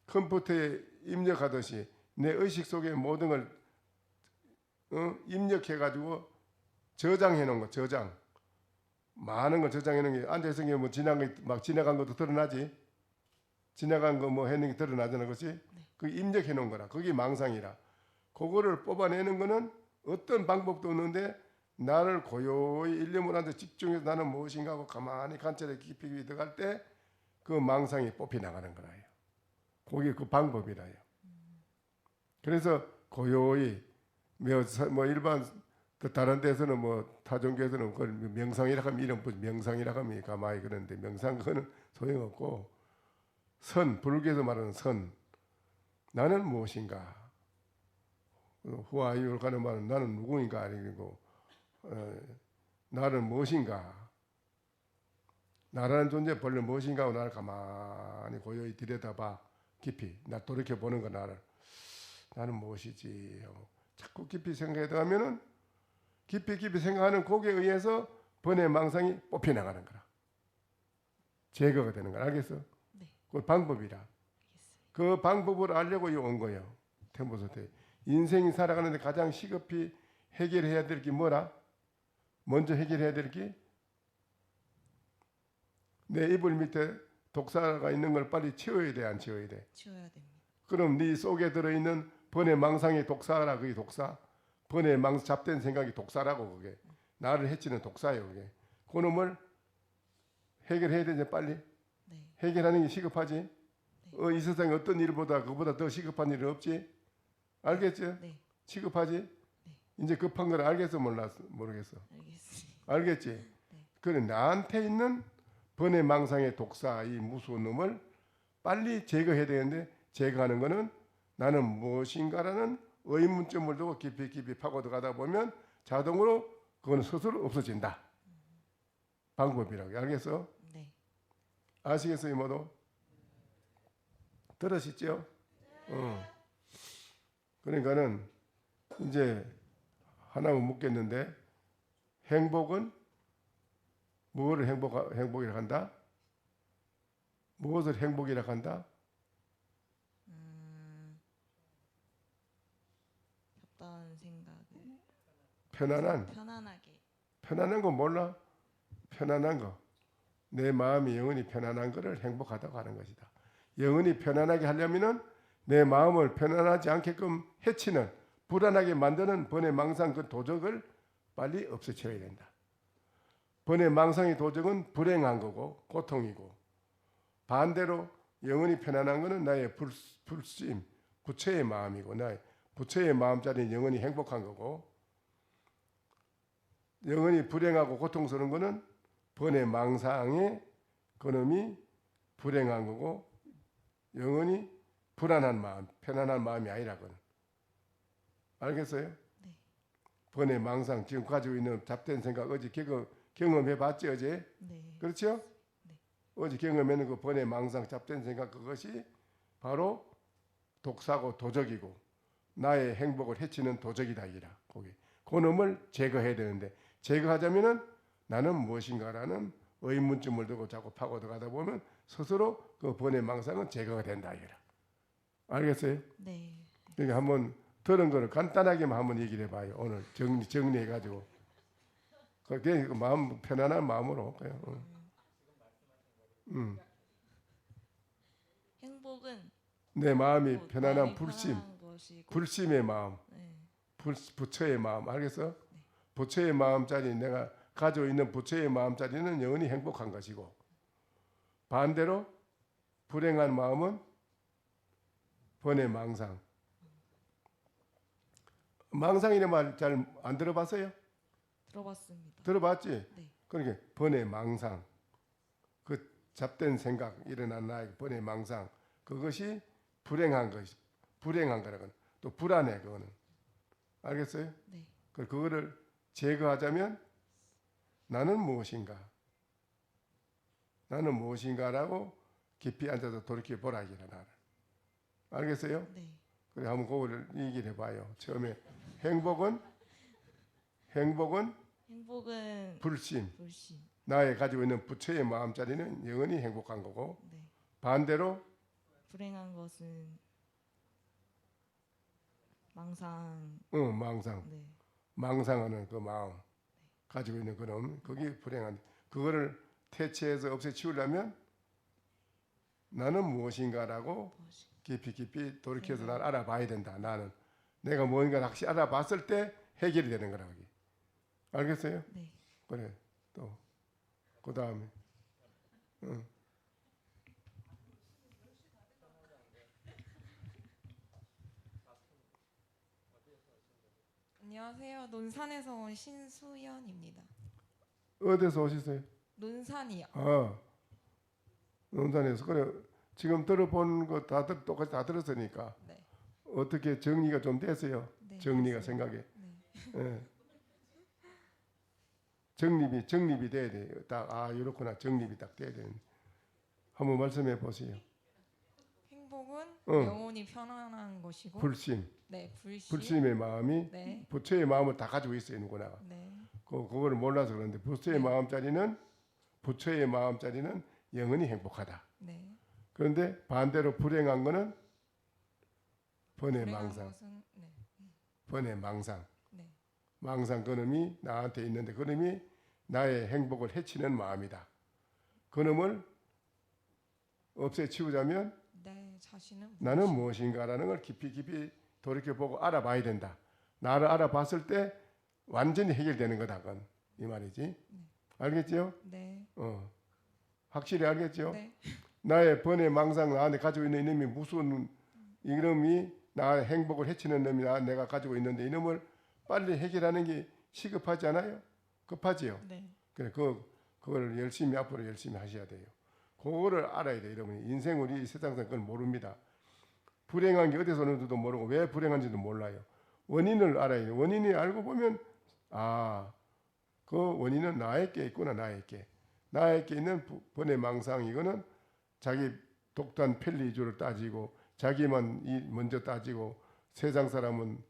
컴퓨터에 입력하듯이 내 의식 속에 모든 걸 입력해 가지고 저장해 놓은 거 저장. 많은 걸 저장해 놓은 게 앉아있은 게 뭐 지나간 것도 드러나지. 지나간 거 뭐 했는 게 드러나잖아. 그렇지? 그 입력해 놓은 거라. 그게 망상이라. 그거를 뽑아내는 거는 어떤 방법도 없는데 나를 고요히 일념을 앉아 집중해서 나는 무엇인가 하고 가만히 관찰에 깊이 들어갈 때 그 망상이 뽑혀 나가는 거라요. 그게 그 방법이라요. 그래서 고요히 뭐 일반 다른 데서는 뭐 타종교에서는 그걸 명상이라 하면 이런 명상이라 하면 가만히 그러는데 명상 그거는 소용없고 불교에서 말하는 선 나는 무엇인가 후아이유를 가는 말은 나는 누구인가 아니고 나는 무엇인가 나라는 존재 본래 무엇인가 하고 나를 가만히 고요히 들여다봐 깊이 나 돌이켜 보는 거 나는 무엇이지 하고 자꾸 깊이 생각해 들어가면은 깊이 생각하는 거기에 의해서 번외 망상이 뽑혀 나가는 거라. 제거가 되는 거라. 알겠어? 네. 그 방법이라. 알겠어요. 그 방법을 알려고 온 거예요. 템보소테. 인생이 살아가는데 가장 시급히 해결해야 될 게 뭐라? 먼저 해결해야 될 게 내 이불 밑에 독사가 있는 걸 빨리 치워야 돼, 안 치워야 돼? 치워야 됩니다. 그럼 네 속에 들어있는 번외 망상의 독사라 그게 독사. 번외 망상 잡된 생각이 독사라고 그게. 나를 해치는 독사예요 그게. 그놈을 해결해야 되지 빨리. 네. 해결하는 게 시급하지. 네. 이 세상에 어떤 일보다 그보다 더 시급한 일은 없지. 알겠지? 네. 시급하지? 네. 이제 급한 걸 알겠어 모르겠어. 알겠습니다. 알겠지? 네. 그래 나한테 있는 번외 망상의 독사 이 무서운 놈을 빨리 제거해야 되는데 제거하는 거는 나는 무엇인가라는 의문점을 두고 깊이 파고 들어가다 보면 자동으로 그거는 스스로 없어진다. 방법이라고. 알겠어? 네. 아시겠어요 모두? 들으시죠? 그러니까는 이제 하나만 묻겠는데 행복은 무엇을 행복이라 한다? 무엇을 행복이라 한다? 어떤 생각을 편안한 편안하게 편안한 거 몰라? 편안한 거 내 마음이 영원히 편안한 것을 행복하다고 하는 것이다. 영원히 편안하게 하려면은 내 마음을 편안하지 않게끔 해치는 불안하게 만드는 번뇌 망상 그 도적을 빨리 없애쳐야 된다. 번뇌 망상의 도적은 불행한 거고 고통이고, 반대로 영원히 편안한 것은 나의 불심, 부처의 마음이고, 나의 부처의 마음자리는 영원히 행복한 거고, 영원히 불행하고 고통스러운 것은 번뇌 망상의 그놈이 불행한 거고, 영원히 불안한 마음, 편안한 마음이 아니라거든. 알겠어요? 네. 번뇌 망상, 지금 가지고 있는 잡된 생각 어제 경험해봤지 어제? 네. 그렇죠? 네. 어제 경험하는 그 번뇌 망상, 잡된 생각 그것이 바로 독사고 도적이고 나의 행복을 해치는 도적이다 이라. 거기 그놈을 제거해야 되는데, 제거하자면은 나는 무엇인가라는 의문점을 두고 자꾸 파고 들어가다 보면 스스로 그 번뇌 망상은 제거가 된다 이라. 알겠어요? 네. 그러니까 한번 들은 거를 간단하게만 한번 얘기를 해봐요. 오늘 정리해가지고. 그게 마음 편안한 마음으로 그냥. 행복은 내 마음이 뭐 편안한 마음이 불심, 편안한 것이고, 불심의 마음, 네. 부처의 마음. 알겠어? 부처의 마음자리, 내가 가지고 있는 부처의 마음자리는 영원히 행복한 것이고, 반대로 불행한 마음은 번뇌 망상. 망상이란 말 잘 안 들어봤어요? 들어봤습니다. 들어봤지? 네. 그러니까 번뇌 망상, 그 잡된 생각 일어난 나의 번뇌 망상, 그것이 불행한 것이 불행한 거라고. 또 불안해 그거는. 알겠어요? 네. 그거를 제거하자면 나는 무엇인가? 나는 무엇인가라고 깊이 앉아서 돌이켜 보라 이라 나를. 알겠어요? 네. 그래 한번 그거를 얘기를 해봐요. 처음에 행복은 불심. 불신. 나의 가지고 있는 부처의 마음자리는 영원히 행복한 거고, 네. 반대로 불행한 것은 망상. 망상. 네. 망상하는 그 마음 가지고 있는 그놈, 그게 불행한. 그거를 퇴치해서 없애치우려면 나는 무엇인가라고 깊이 돌이켜서 날 알아봐야 된다. 나는 내가 뭔가 확실히 알아봤을 때 해결이 되는 거라. 알겠어요? 네. 그래. 또 그 다음에 안녕하세요. 논산에서 온 신수연입니다. 어디서 오셨어요? 논산이요. 아, 논산에서. 그래. 지금 들어본 거 다 똑같이 다 들었으니까 네. 어떻게 정리가 좀 됐어요? 네, 정리가 됐습니다. 생각에. 네. 예. 정립이 돼야 돼요. 딱 이렇구나. 정립이 딱 돼야 되는. 한번 말씀해 보세요. 행복은 영혼이 편안한 것이고, 불심, 네, 불심의 마음이 네. 부처의 마음을 다 가지고 있어요, 누구나. 네. 그거를 몰라서 그런데 부처의 마음자리는 영원히 행복하다. 네. 그런데 반대로 불행한 거는 번뇌 불행한 망상, 것은, 네. 번뇌 망상. 네. 망상 그놈이 나한테 있는데 그놈이 나의 행복을 해치는 마음이다. 그놈을 없애치우자면 내 자신은 나는 무엇인가라는 걸 깊이 돌이켜보고 알아봐야 된다. 나를 알아봤을 때 완전히 해결되는 거다. 그건 이 말이지. 알겠죠? 네. 확실히 알겠죠? 네. 나의 번뇌 망상 나한테 가지고 있는 이놈이 무슨 이놈이 나의 행복을 해치는 놈이 내가 가지고 있는데 이놈을 빨리 해결하는 게 시급하지 않아요? 급하지요? 네. 그래, 그걸 앞으로 열심히 하셔야 돼요. 그거를 알아야 돼요, 여러분이. 인생 우리 세상에서 그걸 모릅니다. 불행한 게 어디서 오는지도 모르고 왜 불행한지도 몰라요. 원인을 알아야 돼요. 원인이 알고 보면 그 원인은 나에게 있구나. 나에게 있는 번뇌 망상, 이거는 자기 독단 편리주를 따지고 자기만 먼저 따지고 세상 사람은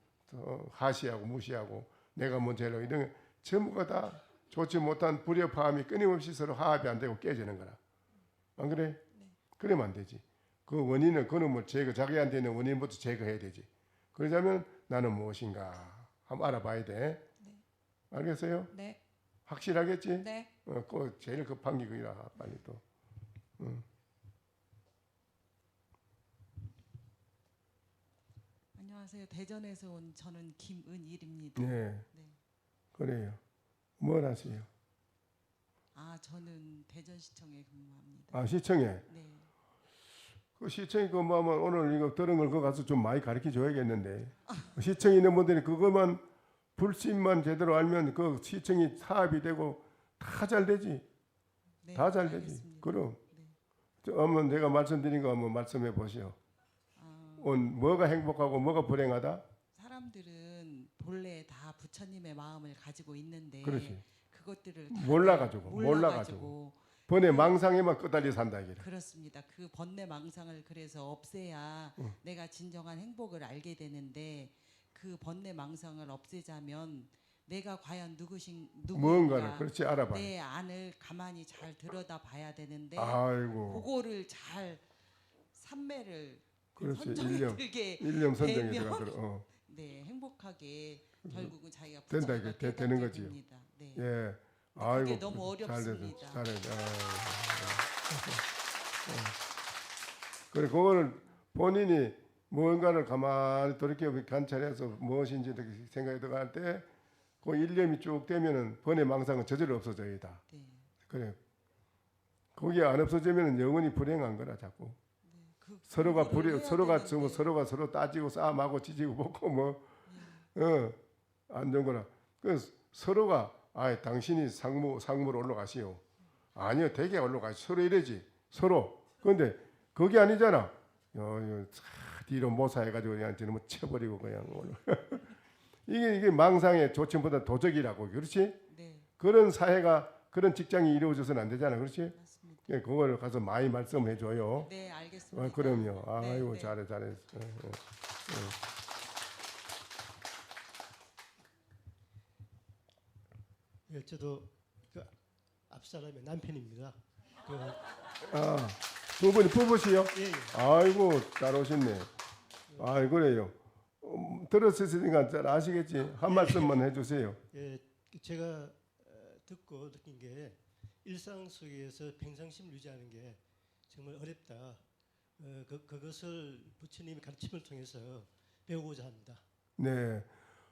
하시하고 무시하고 내가 먼저 하려고 이런 게 전부가 다 좋지 못한 불협화음이 끊임없이 서로 화합이 안 되고 깨지는 거라. 안 그래? 네. 그러면 안 되지. 그 원인은 그놈을 자기한테 있는 원인부터 제거해야 되지. 그러자면 나는 무엇인가 한번 알아봐야 돼. 네. 알겠어요? 네. 확실하겠지? 네. 꼭 제일 급한 게 그기라 빨리 또. 안녕하세요. 대전에서 온 저는 김은일입니다. 네. 네. 그래요. 뭘 하세요? 저는 대전시청에 근무합니다. 아 시청에. 네. 그 시청에 근무하면 오늘 이거 들은 걸 그거 가서 좀 많이 가르쳐 줘야겠는데. 시청에 있는 분들이 그것만 불신만 제대로 알면 그 시청이 사업이 되고 다 잘 되지. 네, 다 잘 되지. 알겠습니다. 그럼. 네. 한번 내가 말씀드린 거 한번 말씀해 보시오. 뭐가 행복하고 뭐가 불행하다? 사람들은 본래 다 부처님의 마음을 가지고 있는데 그렇지. 그것들을 다 몰라가지고 번뇌 망상에만 끄달려 산다 이게. 그렇습니다. 그 번뇌 망상을 그래서 없애야 내가 진정한 행복을 알게 되는데 그 번뇌 망상을 없애자면 내가 과연 무언가를 그렇지 알아봐. 내 안을 가만히 잘 들여다봐야 되는데 아이고. 그거를 잘 삼매를 그렇지. 선정이 들게 일념 선정에 되면 들어가. 네, 행복하게 결국은 자기가 된다 이게 되는 거지요. 됩니다. 네. 예. 그게 아이고. 너무 어렵습니다. 잘해. 그래 그거를 본인이 무언가를 가만히 돌이켜 관찰해서 무엇인지 이렇게 생각이 들어갈 때 그 일념이 쭉 되면은 번뇌 망상은 저절로 없어져야 다. 네. 그래. 그게 안 없어지면은 영원히 불행한 거라 자꾸. 네. 서로가 그거를 해야 되는데. 서로가 서로 따지고 싸움하고 지지고 먹고 뭐 안 좋은 거라. 그 서로가 당신이 상무로 올라가시오. 아니요, 대개 올라가시. 서로 이러지. 서로. 그런데 그게 아니잖아. 뒤로 모사해가지고 그냥 저놈 쳐버리고 그냥 오늘. 이게 망상의 조침보다 도적이라고. 그렇지? 네, 그런 사회가 그런 직장이 이루어져서는 안 되잖아. 그렇지? 맞습니다. 예, 그걸 가서 많이 말씀해 줘요. 네, 알겠습니다. 그럼요. 네, 아이고 네. 잘해. 예, 저도 그 앞사람의 남편입니다. 두 분이 부부시요? 예, 예. 아이고 잘 오셨네. 아이 그래요. 들었으니까 잘 아시겠지. 한 말씀만 해주세요. 예, 제가 듣고 느낀 게 일상 속에서 평상심을 유지하는 게 정말 어렵다. 그것을 부처님의 가르침을 통해서 배우고자 합니다. 네.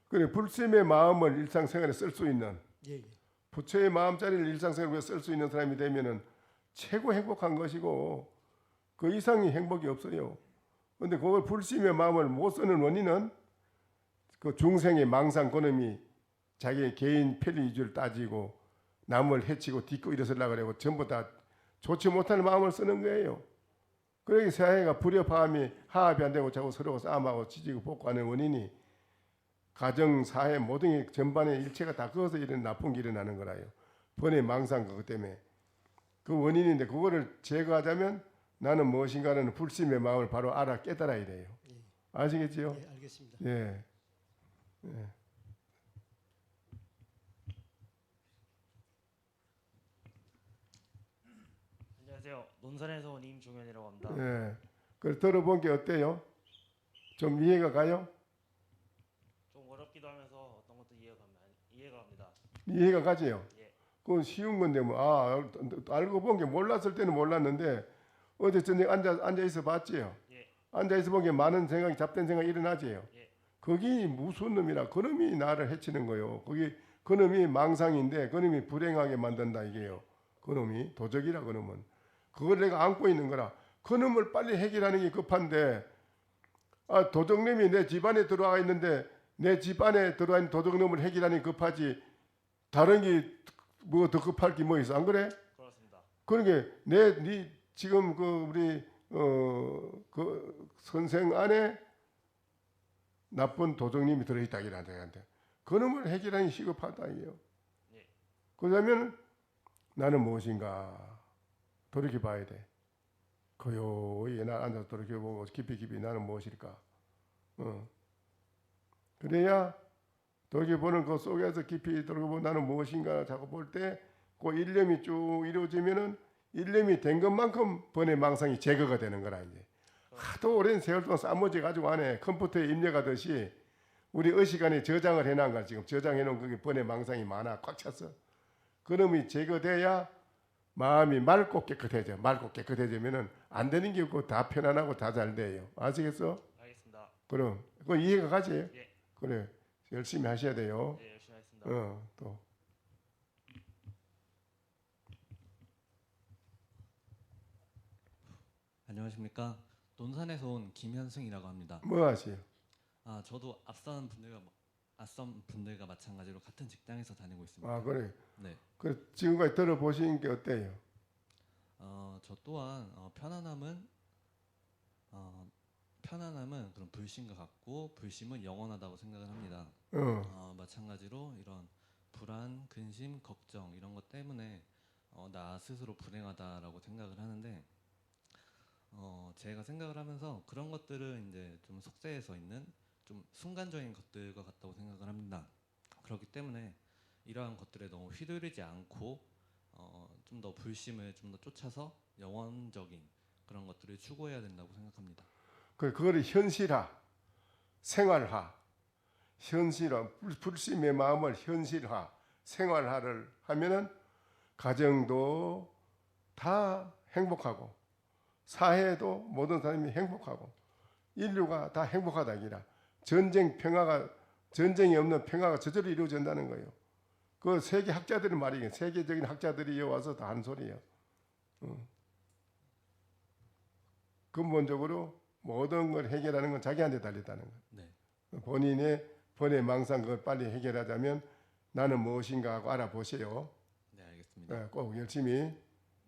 그래 불심의 마음을 일상생활에 쓸 수 있는 예, 예. 부처의 마음자리를 일상생활에 쓸 수 있는 사람이 되면은 최고 행복한 것이고 그 이상의 행복이 없어요. 그런데 그걸 불심의 마음을 못 쓰는 원인은 그 중생의 망상 그놈이 자기 개인 편리 위주를 따지고 남을 해치고 딛고 일어서려고 그러고 전부 다 좋지 못할 마음을 쓰는 거예요. 그러기 사회가 불협화음이 화합이 안 되고 자꾸 서로가 싸움하고 지지고 복구하는 원인이 가정, 사회 모든 게 전반의 일체가 다 그것서 이런 나쁜 게 일어나는 거라요. 번뇌 망상 그것 때문에. 그 원인인데 그거를 제거하자면 나는 무엇인가는 불심의 마음을 바로 알아 깨달아야 돼요. 예. 아시겠지요? 예, 알겠습니다. 예. 예. 안녕하세요. 논산에서 온 임종현이라고 합니다. 예. 그걸 들어본 게 어때요? 좀 이해가 가요? 좀 어렵기도 하면서 어떤 것도 이해가 갑니다. 이해가 가지요? 예. 그건 쉬운 건데 알고 본 게 몰랐을 때는 몰랐는데 어제 저녁 앉아 있어 봤지요? 예. 앉아 있어 본 게 많은 생각이 잡된 생각이 일어나지요? 예. 거기 무슨 놈이라 그놈이 나를 해치는 거요. 거기 그놈이 망상인데 그놈이 불행하게 만든다 이게요. 그놈이 도적이라 그놈은 그걸 내가 안고 있는 거라. 그놈을 빨리 해결하는 게 급한데 도적놈이 내 집안에 들어와 있는데 내 집안에 들어와 있는 도적놈을 해결하는 게 급하지 다른 게 뭐 더 급할 게 뭐 있어 안 그래? 그렇습니다. 그러니까 네 지금 그 우리 그 선생 안에 나쁜 도적님이 들어있다 이란데 그놈을 해결하니 시급하다 이요. 예. 그러면 나는 무엇인가 돌이켜봐야 돼. 고요히 나 앉아서 돌이켜보고 깊이 나는 무엇일까. 그래야 돌이켜보는 그 속에서 깊이 돌이켜보고 나는 무엇인가 자꾸 볼 때 그 일념이 쭉 이루어지면은 일념이 된 것만큼 번뇌 망상이 제거가 되는 거라 이제. 하도 오랜 세월 동안 싸머져 가지고 안에 컴퓨터에 입력하듯이 우리 의식 안에 저장을 해놓은 거 지금 저장해놓은 그게 번뇌 망상이 많아 꽉 찼어. 그놈이 제거돼야 마음이 맑고 깨끗해져. 맑고 깨끗해지면은 안 되는 게 없고 다 편안하고 다 잘 돼요. 아시겠어? 알겠습니다. 그럼 그건 이해가 가지? 예. 그래 열심히 하셔야 돼요. 예, 열심히 하겠습니다. 또 안녕하십니까. 논산에서 온 김현승이라고 합니다. 뭐 하세요? 저도 앞선 분들과 마찬가지로 같은 직장에서 다니고 있습니다. 아 그래. 네. 그 지금까지 들어보신 게 어때요? 저 또한 편안함은 그런 불신과 같고 불심은 영원하다고 생각을 합니다. 마찬가지로 이런 불안, 근심, 걱정 이런 것 때문에 나 스스로 불행하다라고 생각을 하는데 제가 생각을 하면서 그런 것들은 이제 좀 속세에서 있는 좀 순간적인 것들과 같다고 생각을 합니다. 그렇기 때문에 이러한 것들에 너무 휘둘리지 않고 좀 더 불심을 좀 더 쫓아서 영원적인 그런 것들을 추구해야 된다고 생각합니다. 그거를 현실화, 생활화, 불심의 마음을 현실화, 생활화를 하면은 가정도 다 행복하고 사회도 모든 사람이 행복하고 인류가 다 행복하다 이라. 전쟁이 없는 평화가 저절로 이루어진다는 거예요. 그 세계 학자들의 말이에요. 세계적인 학자들이 와서 다 하는 소리예요. 근본적으로 모든 걸 해결하는 건 자기한테 달렸다는 거예요. 네. 본인의 번외망상 그걸 빨리 해결하자면 나는 무엇인가 하고 알아보세요. 네, 알겠습니다. 꼭 열심히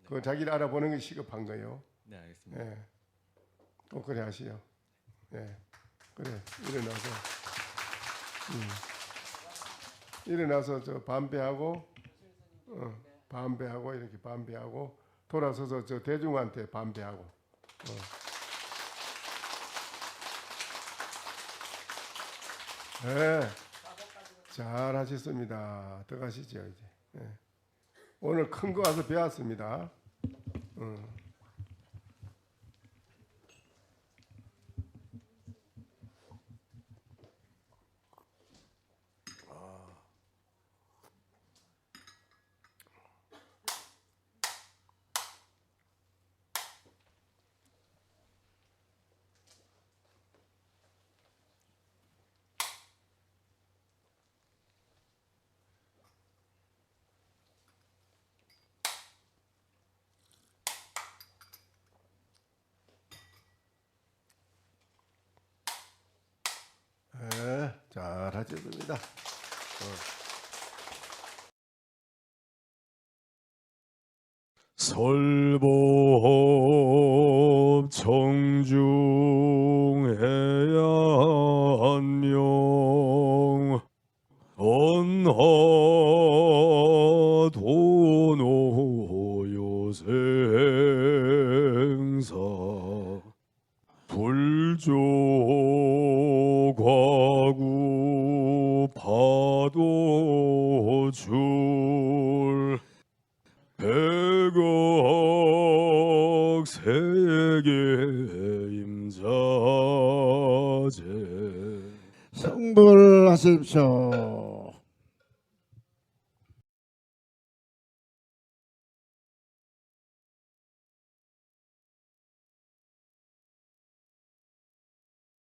그 자기를 알아보는 것이 시급한 거예요. 네, 알겠습니다. 꼭 그래 하시오. 그래 일어나서 저 반배하고 이렇게 반배하고 돌아서서 저 대중한테 반배하고. 잘 하셨습니다. 들어가시죠 이제. 오늘 큰 거 와서 배웠습니다. 잘 하셨습니다. 설법 청중해야 한명 언하도노요생사 불조과구 파도줄 백억 세계 임자제 성불하십시오.